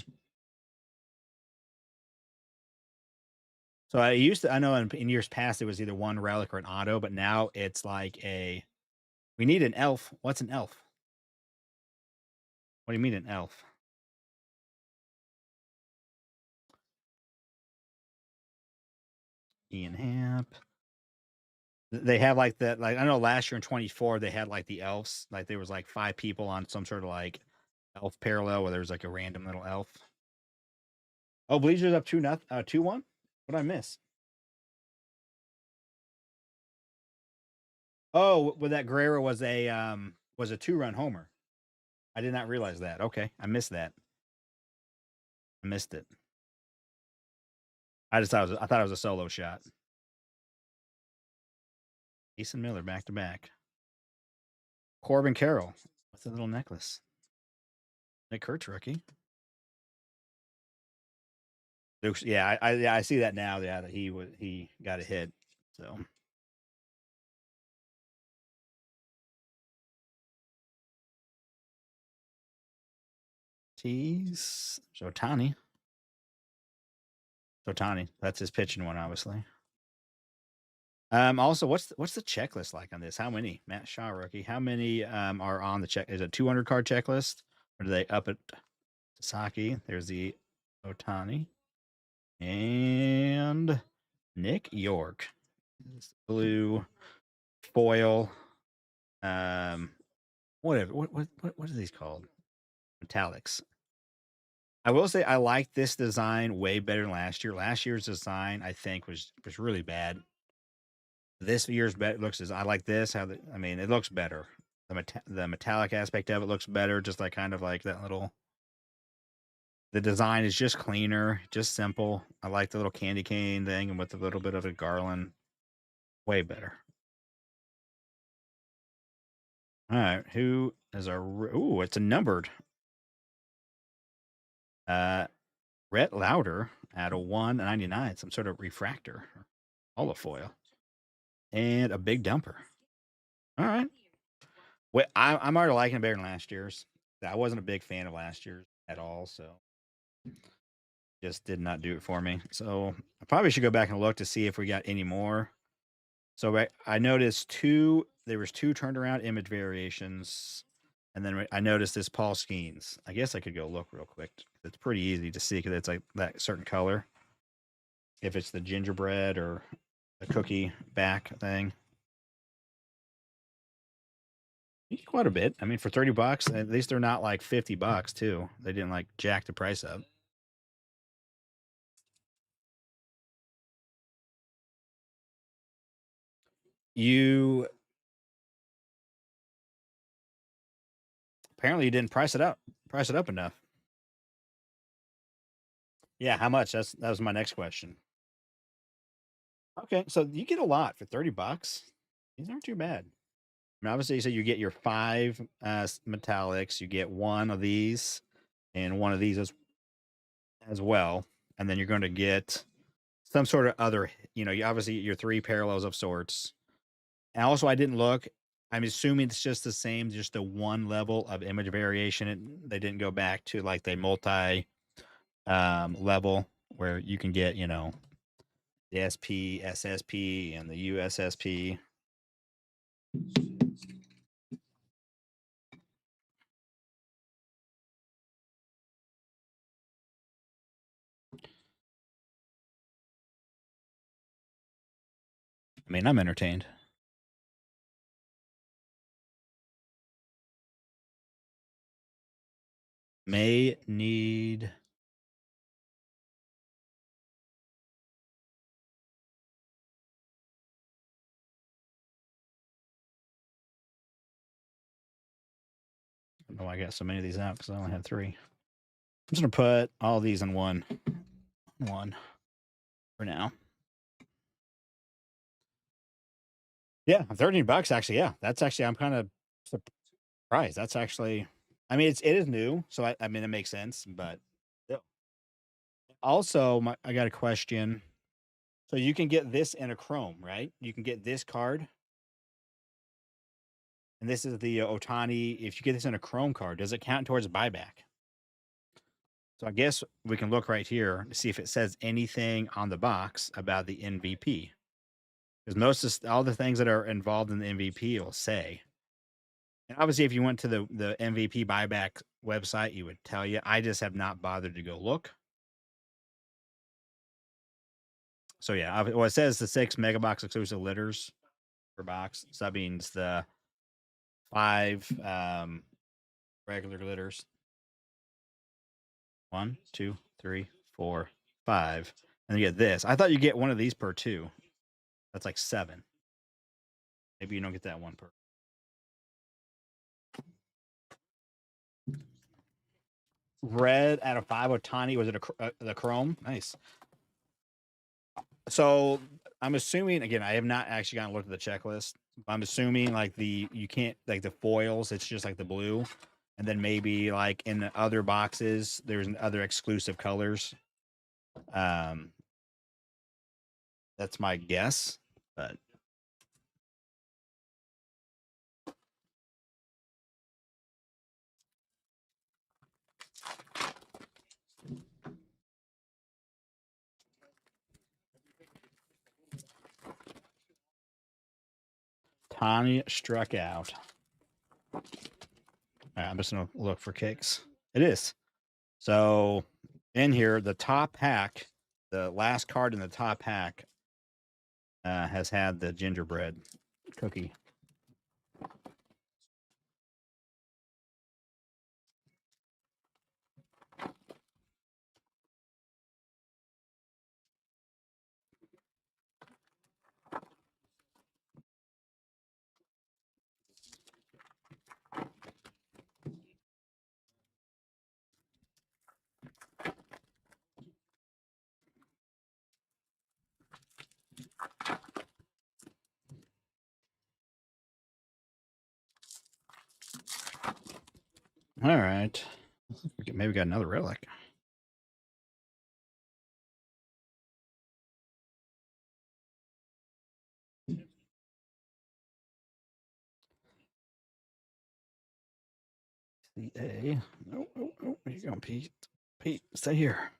So I know in years past it was either one relic or an auto, but now it's like we need an elf. What's an elf? What do you mean an elf? Ian Hamp. They have like that. Like I know last year in 24 they had like the elves. Like there was like 5 people on some sort of like elf parallel where there was like a random little elf. Oh, Bleacher's up 2-1. What did I miss? Oh, well, that Guerrero was a 2-run homer. I did not realize that. Okay, I missed that. I missed it. I thought it was a solo shot. Easton Miller back to back. Corbin Carroll with a little necklace. Nick Kurtz rookie. Yeah, I see that now. Yeah, that he got a hit. So tease. So Tani. That's his pitching one, obviously. Also, what's the checklist like on this? How many? Matt Shaw rookie. How many are on the check? Is it a 200 card checklist, or do they up it? Sasaki. There's the Otani and Nick York. Blue foil. Whatever. What are these called? Metallics. I will say I like this design way better than last year. Last year's design I think was really bad. This year's looks as I like this. I mean, it looks better. The metallic aspect of it looks better. Just like kind of like that little. The design is just cleaner, just simple. I like the little candy cane thing and with a little bit of a garland. Way better. All right, who is our? Ooh, it's a numbered. Rhett Lauder at a 199, some sort of refractor, holofoil, and a big dumper. All right. Well, I'm already liking it better than last year's. I wasn't a big fan of last year's at all, so just did not do it for me. So I probably should go back and look to see if we got any more. So I noticed there was two turned around image variations. And then I noticed this Paul Skeens. I guess I could go look real quick. It's pretty easy to see because it's like that certain color. If it's the gingerbread or the cookie back thing. Quite a bit. I mean, for $30, at least they're not like $50 too. They didn't like jack the price up. You apparently you didn't price it up enough. Yeah, how much? That was my next question. Okay, so you get a lot for $30. These aren't too bad. I mean, obviously, so you get your 5 metallics, you get one of these, and one of these as well, and then you're going to get some sort of other. You obviously your 3 parallels of sorts. And also, I didn't look. I'm assuming it's just the same, just the one level of image variation. They didn't go back to like the multi level where you can get, the SP, SSP, and the USSP. I mean, I'm entertained. May need. I don't know why I got so many of these out because I only had 3. I'm just gonna put all these in one for now. Yeah, $13 actually. Yeah, that's actually I'm kind of surprised. That's actually. I mean, it is new, so I mean it makes sense. But still. Also, I got a question. So you can get this in a Chrome, right? You can get this card, and this is the Otani. If you get this in a Chrome card, does it count towards buyback? So I guess we can look right here to see if it says anything on the box about the MVP. Because all the things that are involved in the MVP will say. And obviously, if you went to the MVP buyback website, you would tell you. I just have not bothered to go look. So yeah, well, it says the 6 megabox exclusive litters per box. So that means the 5 regular litters. 1, 2, 3, 4, 5, and you get this. I thought you get one of these per 2. That's like 7. Maybe you don't get that one per. Red out of 5 Otani. Was it the Chrome? Nice. So I'm assuming, again, I have not actually gone and looked at the checklist. I'm assuming like you can't, like the foils, it's just like the blue. And then maybe like in the other boxes, there's other exclusive colors. That's my guess, but Tani struck out. All right, I'm just gonna look for kicks. It is. So in here, the top pack, the last card in the top pack, has had the gingerbread cookie. All right. Maybe we got another relic. CA. Oh, where you going, Pete? Pete, stay here.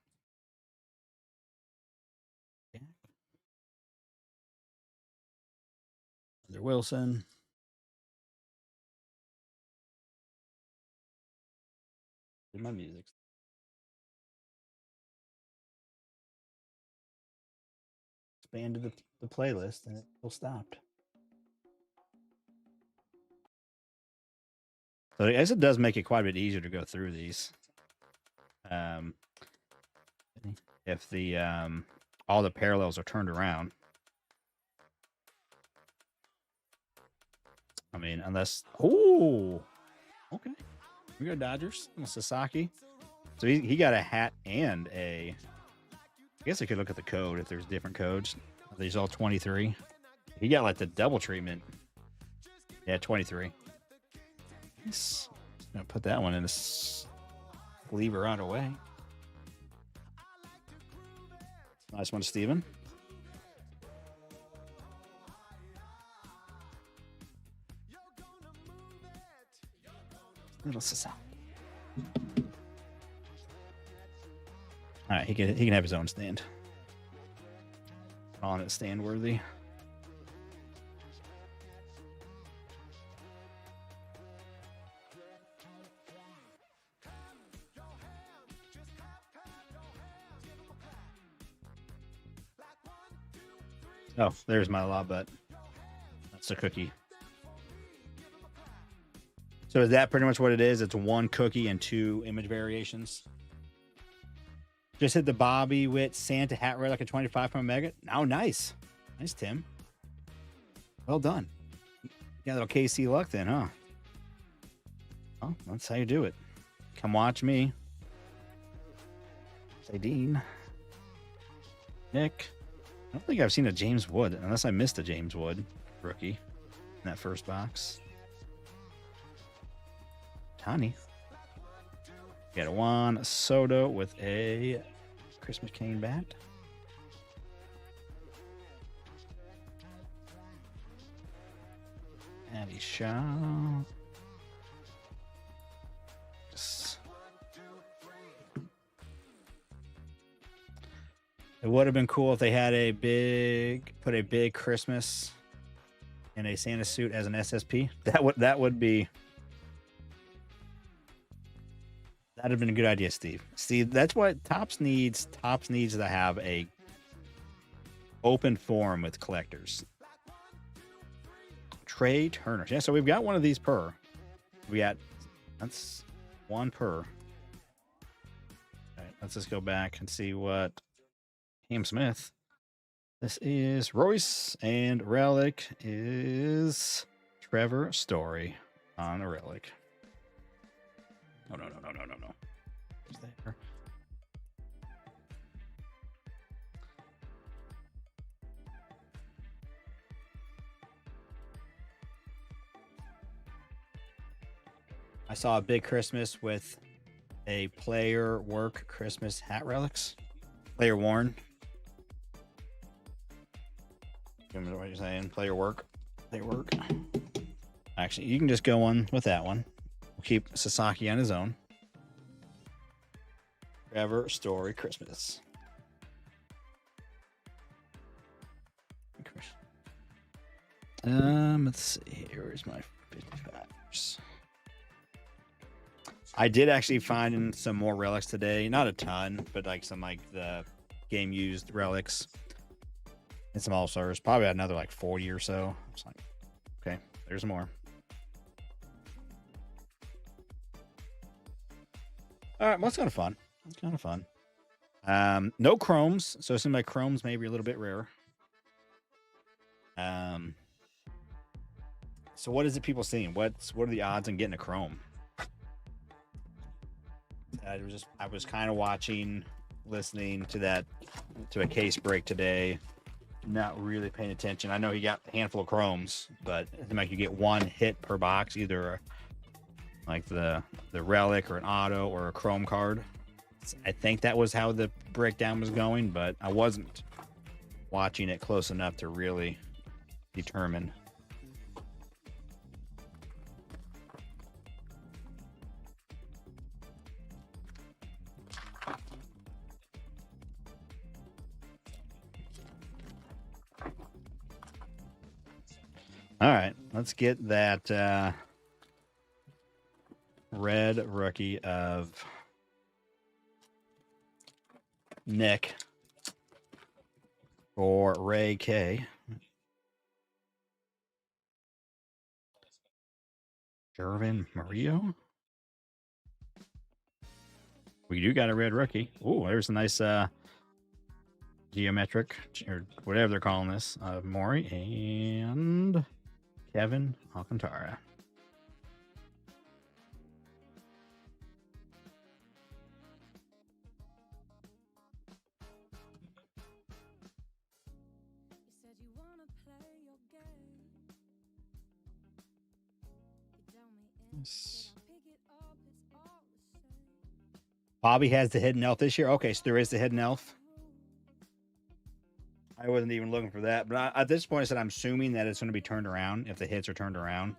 Another Wilson. My music. Expanded the playlist and it still stopped. So I guess it does make it quite a bit easier to go through these. If the all the parallels are turned around. I mean, unless okay. We go Dodgers. Sasaki. So he got a hat and a. I guess I could look at the code if there's different codes. Are these all 23? He got like the double treatment. Yeah, 23. Nice. Gonna put that one in a sleeve right away. Nice one, Steven. Little Sasaki. All right, he can have his own stand. Calling it stand worthy. Oh, there's my law bet. That's a cookie. So is that pretty much what it is? It's one cookie and 2 image variations. Just hit the Bobby Witt Santa hat relic at 25 from Mega. Oh, nice. Nice, Tim. Well done. You got a little KC luck then, huh? Well, that's how you do it. Come watch me. Say Dean. Nick. I don't think I've seen a James Wood, unless I missed a James Wood rookie in that first box. Tani. Got a Juan Soto with a Christmas cane bat. Andy Shaw. It would have been cool if they had put a big Christmas in a Santa suit as an SSP. That'd have been a good idea, Steve. Steve, that's what Topps needs. Topps needs to have a open forum with collectors. Trey Turner. Yeah, so we've got one of these per. That's one per. All right, let's just go back and see what Cam Smith. This is Royce, and relic is Trevor Story on a relic. Oh, no. Is there? I saw a big Christmas with a player work Christmas hat relics. Player worn. What you're saying? Player work. Player work. Actually, you can just go on with that one. We'll keep Sasaki on his own. Trevor Story Christmas. Let's see. Where's my 55s? I did actually find some more relics today. Not a ton, but like some like the game used relics and some all-stars. Probably another like 40 or so. It's like, okay, there's more. All right, well, it's kind of fun. It's kind of fun. No chromes, so it seems like chromes may be a little bit rare. So what is it people seeing? What are the odds on getting a chrome? I was kind of watching, listening to a case break today, not really paying attention. I know he got a handful of chromes, but it seemed like you get one hit per box, either like the relic or an auto or a chrome card. I think that was how the breakdown was going, but I wasn't watching it close enough to really determine. All right, let's get that red rookie of Nick for Ray K. Jervin Murillo. We do got a red rookie. Oh, there's a nice geometric or whatever they're calling this. Maury and Kevin Alcantara. Bobby has the hidden elf this year. Okay, so there is the hidden elf. I wasn't even looking for that, but at this point, I said I'm assuming that it's going to be turned around if the hits are turned around.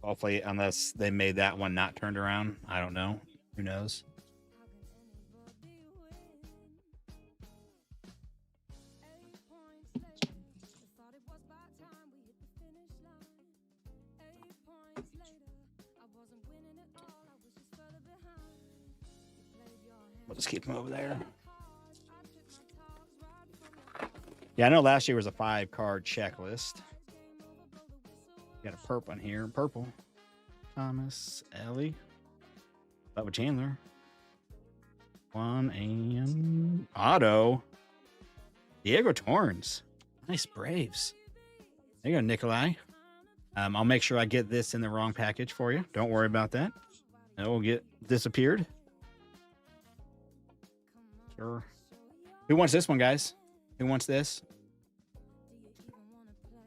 Hopefully, unless they made that one not turned around, I don't know. Who knows? We'll just keep them over there. Yeah, I know last year was a 5-card checklist. Got a purple in here. Purple. Thomas, Ellie. Bubba Chandler. One and auto. Diego Torrens. Nice Braves. There you go, Nikolai. I'll make sure I get this in the wrong package for you. Don't worry about that. It will get disappeared. Sure. Who wants this one, guys? Who wants this?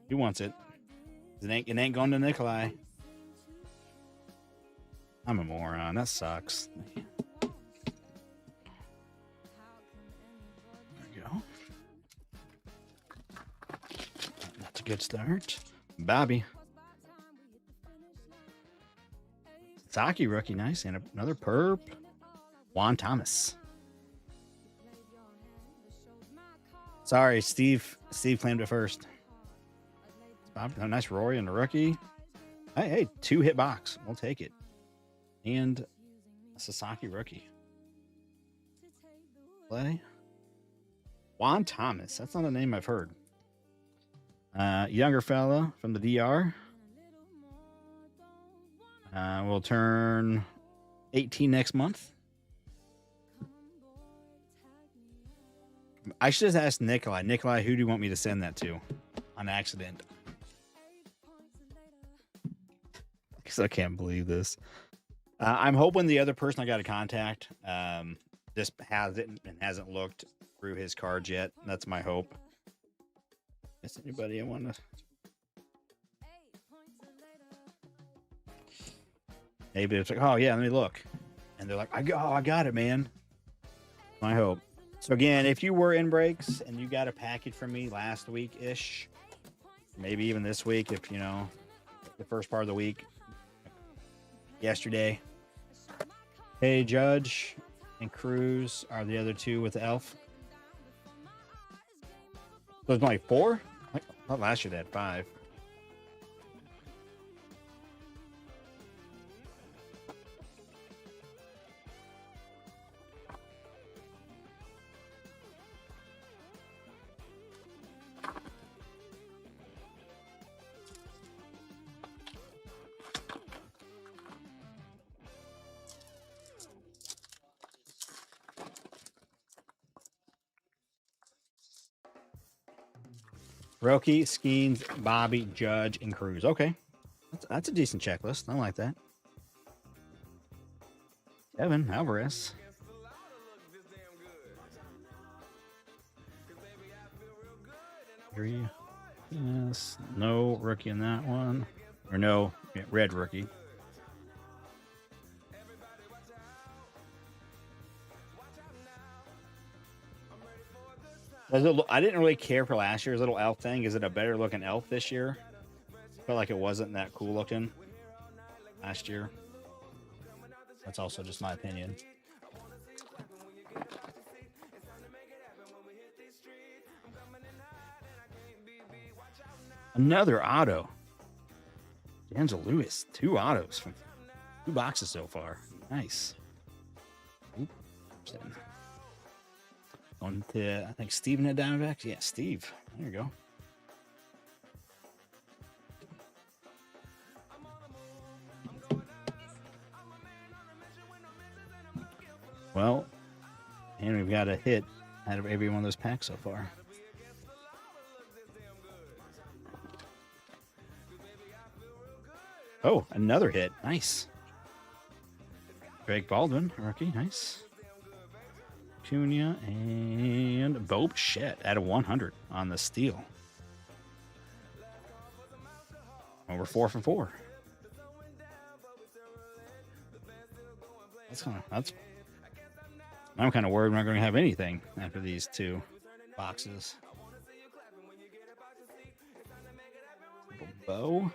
Who wants it? It ain't going to Nikolai. I'm a moron. That sucks. There we go. That's a good start. Bobby. Saki rookie, nice. And another perp. Juan Thomas. Sorry, Steve claimed it first. A nice Rory and a rookie. Hey, 2-hit box. We'll take it. And a Sasaki rookie. Play. Juan Thomas. That's not a name I've heard. Younger fella from the DR. Will turn 18 next month. I should have asked Nikolai. Nikolai, who do you want me to send that to on accident? Because I can't believe this. I'm hoping the other person I got to contact just hasn't looked through his cards yet. That's my hope. Is anybody I want to? Maybe it's like, oh yeah, let me look, and they're like, I got it, man. My hope. So again, if you were in breaks and you got a package from me last week ish, maybe even this week, if you know the first part of the week, yesterday. Hey, Judge and Cruz are the other two with the elf. So there's only 4? I thought last year they had 5. Roki, Skeens, Bobby, Judge, and Cruz. Okay. That's a decent checklist. I like that. Evan Alvarez. Three. Yes. No rookie in that one. Or no, red rookie. I didn't really care for last year's little elf thing. Is it a better looking elf this year? I felt like it wasn't that cool looking last year. That's also just my opinion. Another auto. D'Angelo Lewis. 2 autos from 2 boxes so far. Nice. On to, I think, Steven at Diamondbacks. Yeah, Steve. There you go. Well, and we've got a hit out of every one of those packs so far. Oh, another hit. Nice. Greg Baldwin, rookie. Nice. Cunha and Bob Shett out of 100 on the steal. Well, we're 4 for 4. I'm kind of worried we're not going to have anything after these 2 boxes. Bo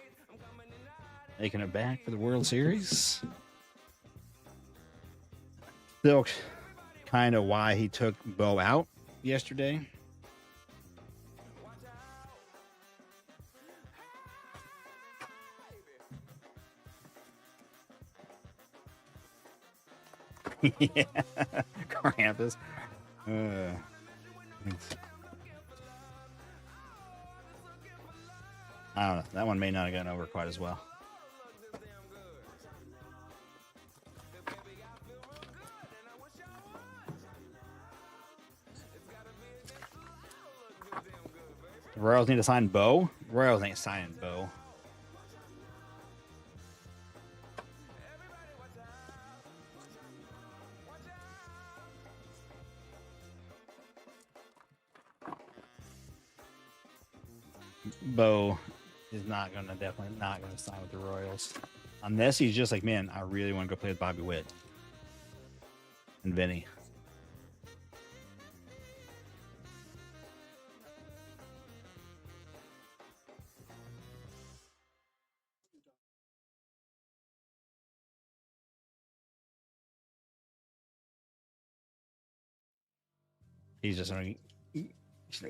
making it back for the World Series. Still kind of why he took Bo out yesterday. Yeah, Krampus. I don't know. That one may not have gotten over quite as well. The Royals need to sign Bo. Royals ain't signing Bo. Bo is definitely not gonna sign with the Royals. Unless he's just like, man, I really want to go play with Bobby Witt and Vinny. He's just gonna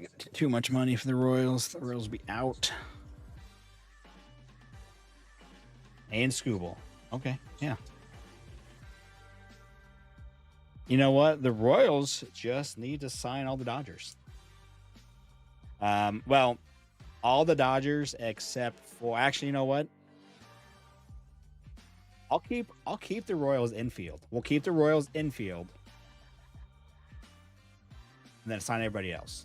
get too much money for the Royals. The Royals will be out. And Scooble. Okay, yeah. You know what? The Royals just need to sign all the Dodgers. Well, all the Dodgers except for, actually, you know what? I'll keep the Royals infield. We'll keep the Royals infield. and then assign everybody else.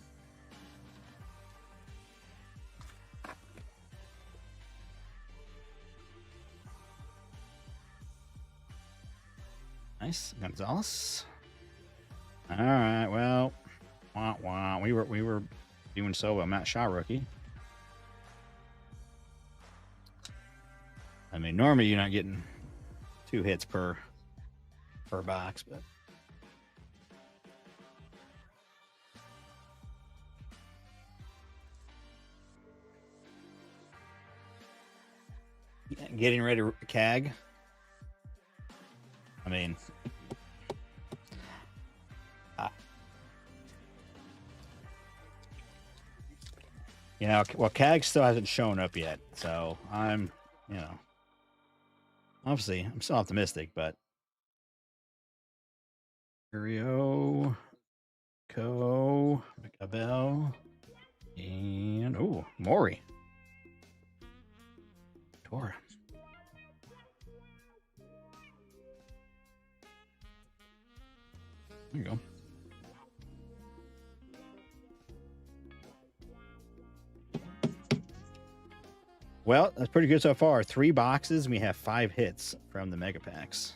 Nice, Gonzalez. All right, well, we were doing so well. Matt Shaw rookie. I mean, normally you're not getting 2 hits per box, but getting ready to CAG. I mean, you know, well, CAG still hasn't shown up yet, so I'm, you know, obviously I'm still optimistic, but Curio, Co, McAbell, and Maury, Tora. There you go. Well, that's pretty good so far. 3 boxes. We have 5 hits from the mega packs.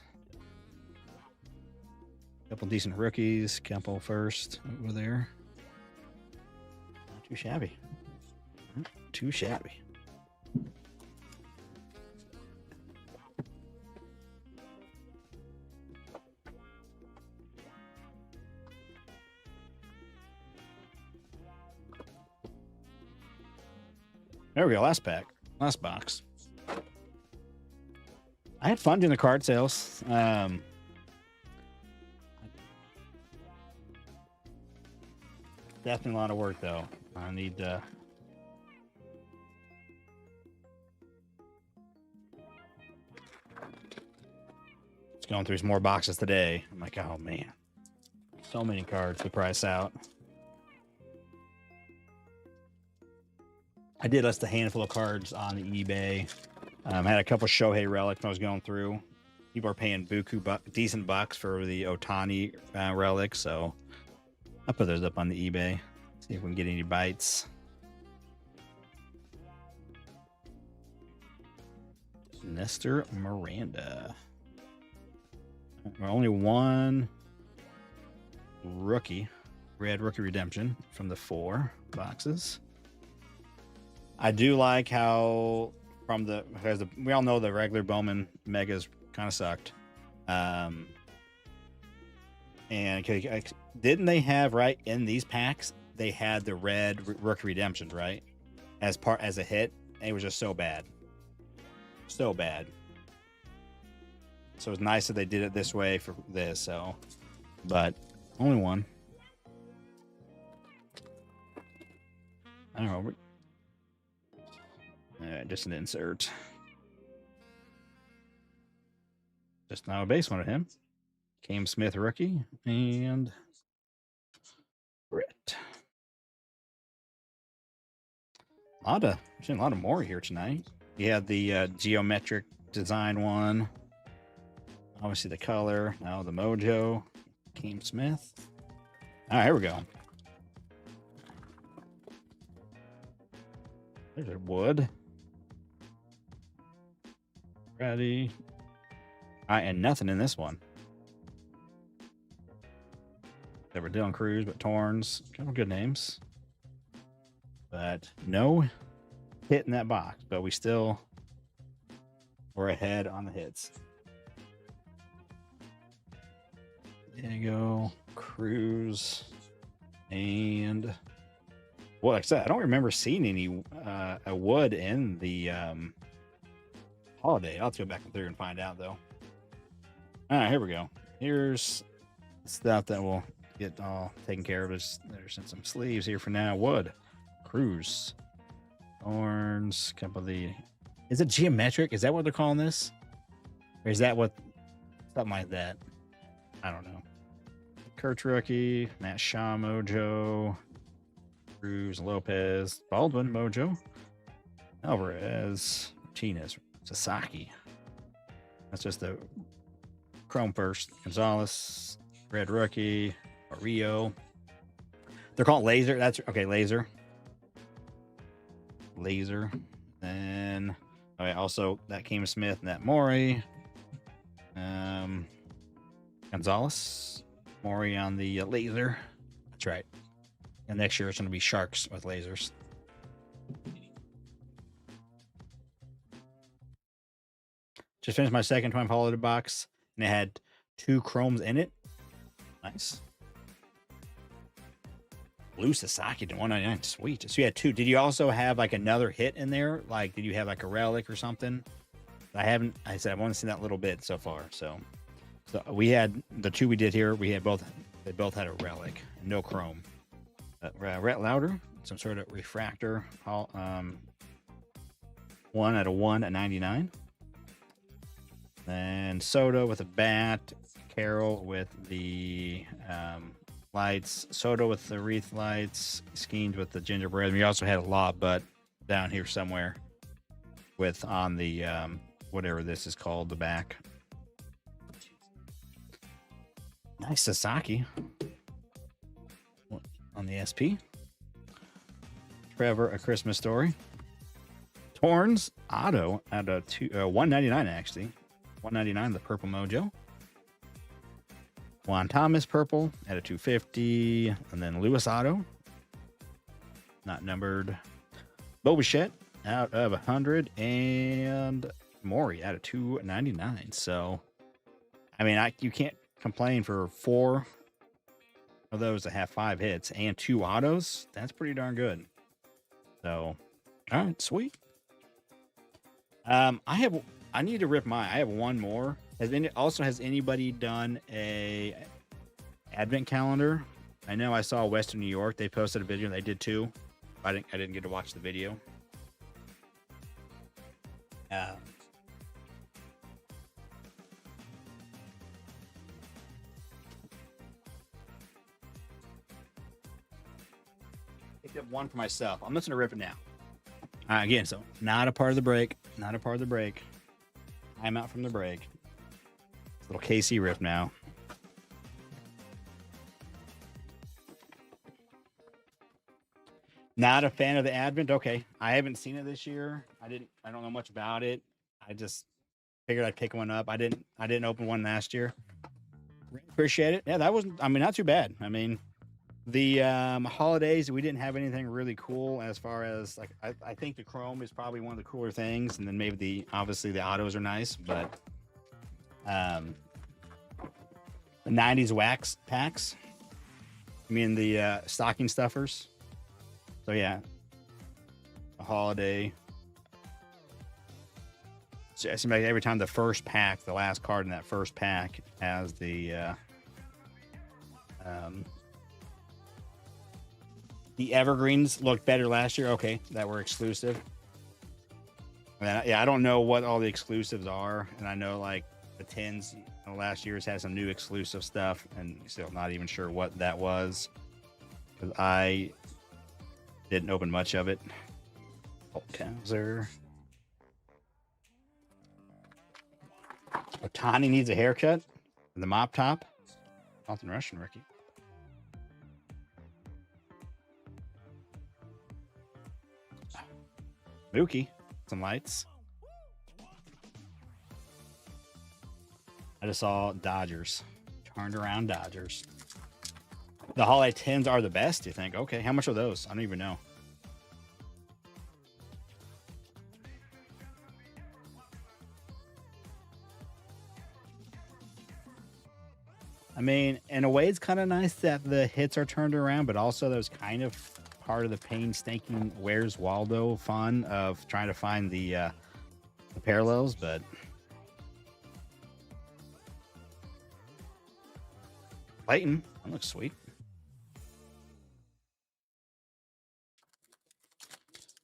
Couple decent rookies. Couple first over there. Not too shabby. Not too shabby. There we go. Last pack. Last box. I had fun doing the card sales. Definitely a lot of work, though. I need just going through some more boxes today. I'm like, oh man, so many cards to price out. I did list a handful of cards on the eBay. I had a couple Shohei relics when I was going through. People are paying buku decent bucks for the Otani relics, so I'll put those up on the eBay. See if we can get any bites. Nestor Miranda. Only one rookie, red rookie redemption from the 4 boxes. I do like how because we all know the regular Bowman megas kind of sucked. And didn't they have right in these packs? They had the red rookie redemptions, right? As a hit. And it was just so bad. So bad. So it's nice that they did it this way for this. So, but only one. I don't know. All right, just an insert. Just now a base one of him. Cam Smith rookie and Brett. We're seeing a lot of more here tonight. You had the geometric design one. Obviously the color. Now the Mojo. Cam Smith. All right, here we go. There's a Wood. Ready. All right, and nothing in this one. There were Dylan Cruz, but Torns. Kind of good names. But no hit in that box. But we still were ahead on the hits. There you go. Cruz. And well, like I said, I don't remember seeing any a Wood in the holiday. I'll have to go back through and find out though. All right, here we go. Here's stuff that will get all taken care of. There's some sleeves here for now. Wood, Cruz, Thorns, couple of the. Is it geometric? Is that what they're calling this? Or is that what something like that? I don't know. Kurtz rookie, Matt Shaw Mojo, Cruz, Lopez, Baldwin Mojo, Alvarez, Martinez, Sasaki. That's just the Chrome first. Gonzalez, red rookie, Rio, They're called laser. That's okay. Laser. And okay, also that Cam Smith and that Maury. Gonzalez. Maury on the laser. That's right. And next year it's going to be sharks with lasers. Just finished my second 20 holiday box, and it had 2 chromes in it. Nice. Blue Sasaki to 199. Sweet. So you had 2. Did you also have like another hit in there? Like, did you have like a relic or something? I said I've only seen that little bit so far. So we had the 2 we did here. They both had a relic, no chrome. Rhett Louder, some sort of refractor. 1 out of 1 at 99. Then Soto with a bat. Carroll with the lights. Soto with the wreath lights. Skeens with the gingerbread. We also had a lob butt down here somewhere with on the whatever this is called, the back. Nice Sasaki on the SP. Trevor, A Christmas Story. Torns auto at a 199 actually. 199 the purple mojo. Juan Thomas purple at a 250, and then Lewis auto, not numbered. Bobichette out of 100, and Maury out of 299. So, I mean, you can't complain for 4 of those that have 5 hits and 2 autos. That's pretty darn good. So, all right, sweet. I need to rip mine. I have one more. Has anybody done a advent calendar? I know I saw Western New York. They posted a video. They did too. I didn't get to watch the video. Picked up one for myself. I'm just gonna rip it now. Again, so not a part of the break. Not a part of the break. I'm out from the break. Little KC rip now. Not a fan of the Advent. Okay, I haven't seen it this year. I don't know much about it. I just figured I'd pick one up. I didn't open one last year. Appreciate it. Yeah, that wasn't. I mean, not too bad. I mean, the holidays, we didn't have anything really cool as far as like. I think the chrome is probably one of the cooler things, and then maybe obviously the autos are nice, but the 90s wax packs. I mean the stocking stuffers. So yeah, a holiday. So it seems like every time the first pack, the last card in that first pack has the evergreens looked better last year. Okay, that were exclusive. Yeah, I don't know what all the exclusives are, and I know like the 10s last year's had some new exclusive stuff, and still not even sure what that was because I didn't open much of it. Kaiser. Otani needs a haircut. The mop top. Nothing Russian rookie. Mookie. Some lights. I just saw Dodgers. Turned around Dodgers. The holiday 10s are the best, you think? Okay, how much are those? I don't even know. I mean, in a way, it's kind of nice that the hits are turned around, but also there's kind of part of the painstaking Where's Waldo fun of trying to find the parallels, but Clayton, that looks sweet.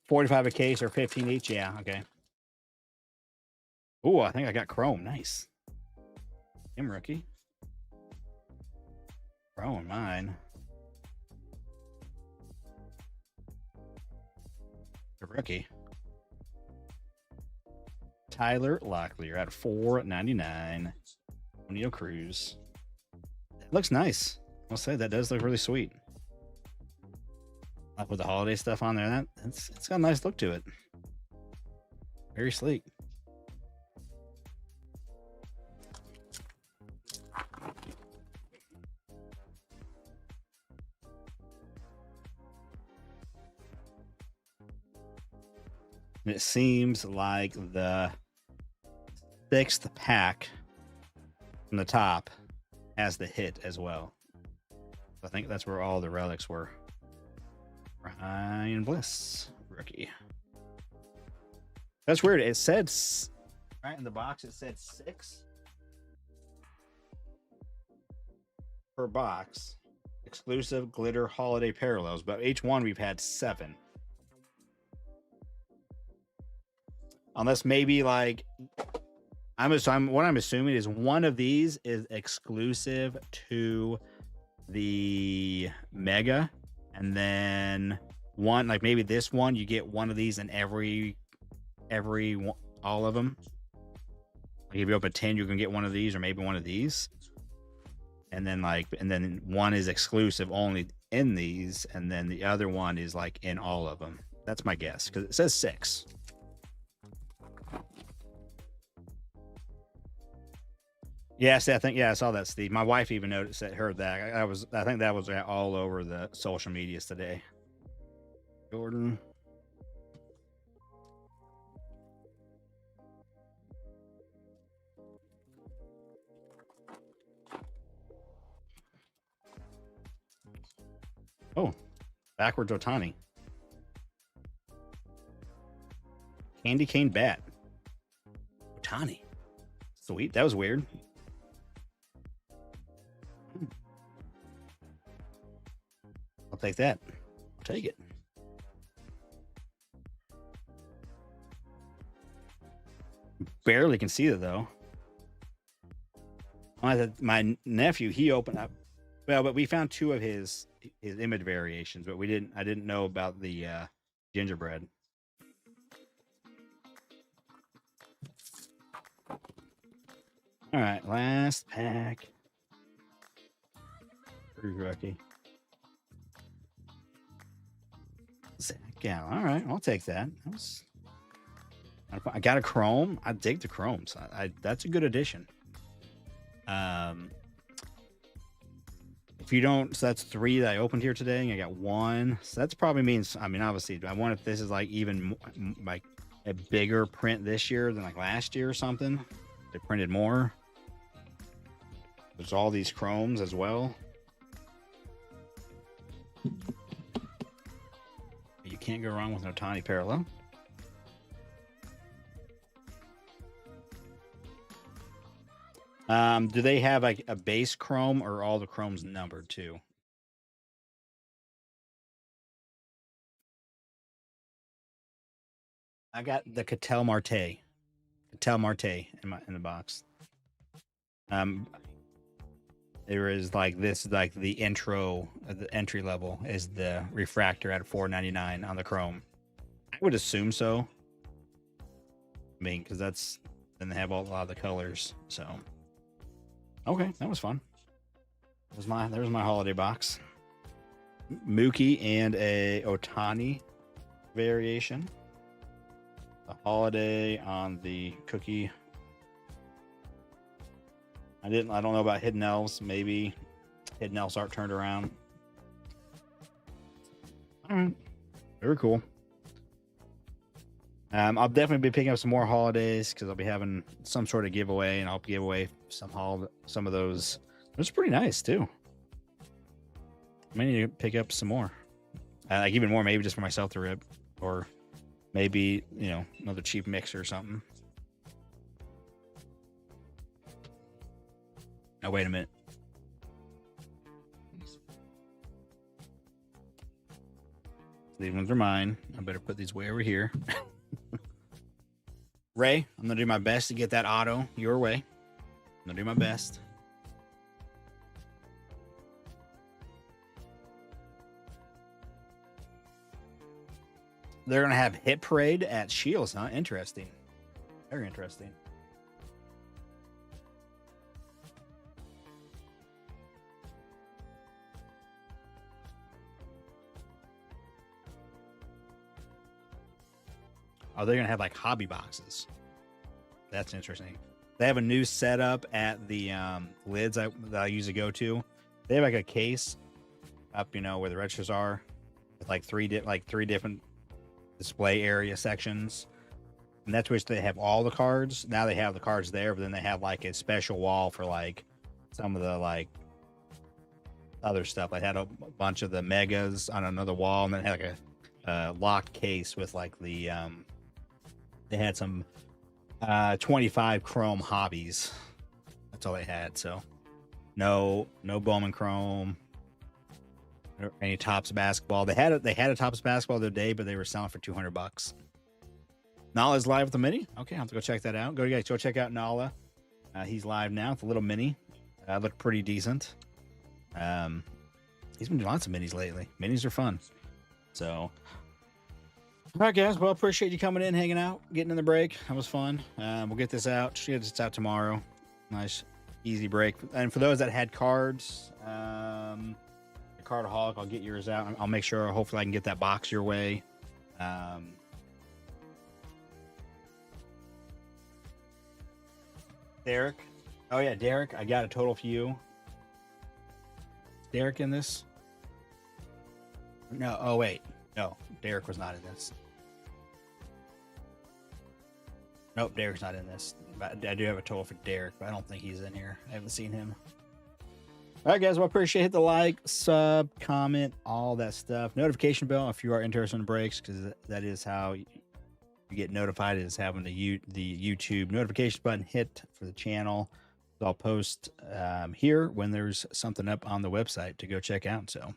45 a case or 15 each. Yeah, okay. Oh, I think I got chrome. Nice. Him rookie. Chrome mine. The rookie. Tyler Locklear at $4.99. O'Neill Cruz. That looks nice. I'll say that does look really sweet. Like with the holiday stuff on there, it's got a nice look to it. Very sleek. And it seems like the 6th pack from the top has the hit as well. I think that's where all the relics were. Ryan Bliss, rookie. That's weird. It said right in the box. It said 6 per box, exclusive glitter holiday parallels. But each one we've had 7. Unless maybe like what I'm assuming is one of these is exclusive to the Mega, and then one, like maybe this one, you get one of these in every all of them. Like if you open 10, you can get one of these, or maybe one of these, and then one is exclusive only in these, and then the other one is like in all of them. That's my guess, because it says 6. Yes, I think, I saw that, Steve. My wife even noticed that, heard that. I think that was all over the social medias today. Jordan. Oh, backwards Otani. Candy cane bat. Otani. Sweet. That was weird. I'll take that. I'll take it. Barely can see it though. My nephew, he opened up. Well, but we found 2 of his image variations, but I didn't know about the gingerbread. All right, last pack. Rookie. Zach Gallen. All right, I'll take that. I got a chrome. I dig the chromes. That's a good addition. If you don't, so that's 3 that I opened here today, and I got 1. So that's probably means, I mean, obviously, I wonder if this is like even like a bigger print this year than like last year or something. They printed more. There's all these chromes as well. You can't go wrong with an Otani parallel. Do they have like a base chrome, or all the chromes numbered too? I got the Ketel Marte in the box. There is like this, like the intro, the entry level is the refractor at $4.99 on the chrome. I would assume so. I mean, because then they have a lot of the colors. So, okay, that was fun. There's my holiday box. Mookie and a Otani variation. The holiday on the cookie. I don't know about Hidden Elves. Maybe Hidden Elves art turned around. All right, very cool. I'll definitely be picking up some more holidays, because I'll be having some sort of giveaway, and I'll give away some of those. It's pretty nice too. I may need to pick up some more, like even more, maybe just for myself to rip, or maybe another cheap mixer or something. Oh, wait a minute. These ones are mine. I better put these way over here. Ray, I'm going to do my best to get that auto your way. I'm going to do my best. They're going to have Hit Parade at Shields, huh? Interesting. Very interesting. Oh, they're gonna have like hobby boxes. That's interesting. They have a new setup at the lids that I usually go to. They have like a case up, where the registers are, with like three different display area sections, and that's which they have all the cards. Now they have the cards there, but then they have like a special wall for like some of the like other stuff. I had a bunch of the megas on another wall, and then had like a locked case with like the they had some 25 chrome hobbies. That's all they had. So no Bowman chrome, or any Topps basketball. They had a Topps basketball the other day, but they were selling for $200. Nala's live with the mini. Okay, I'll have to go check that out. Go check out Nala. He's live now with a little mini. Looked pretty decent. He's been doing lots of minis lately. Minis are fun. So, all right, guys. Well, appreciate you coming in, hanging out, getting in the break. That was fun. We'll get this out. Should get this out tomorrow. Nice, easy break. And for those that had cards, Cardaholic, I'll get yours out. I'll make sure. Hopefully, I can get that box your way. Derek. Oh yeah, Derek. I got a total for you. Derek in this? No. Oh wait. No, Derek was not in this. Nope, Derek's not in this. But I do have a total for Derek, but I don't think he's in here. I haven't seen him. All right, guys. Well, appreciate it. Hit the like, sub, comment, all that stuff. Notification bell if you are interested in breaks, because that is how you get notified, is having the YouTube notification button hit for the channel. I'll post here when there's something up on the website to go check out. So,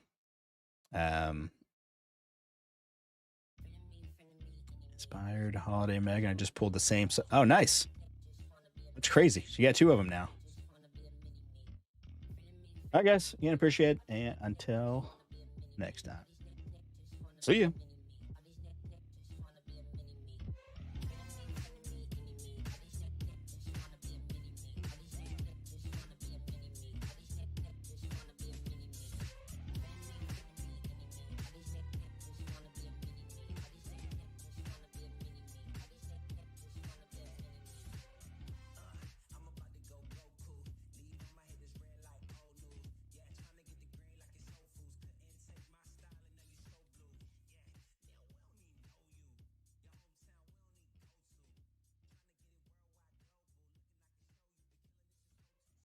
inspired holiday Megan. I just pulled the same. Oh, nice. That's crazy. So you got two of them now. All right, guys. Again, appreciate it. And until next time. See you.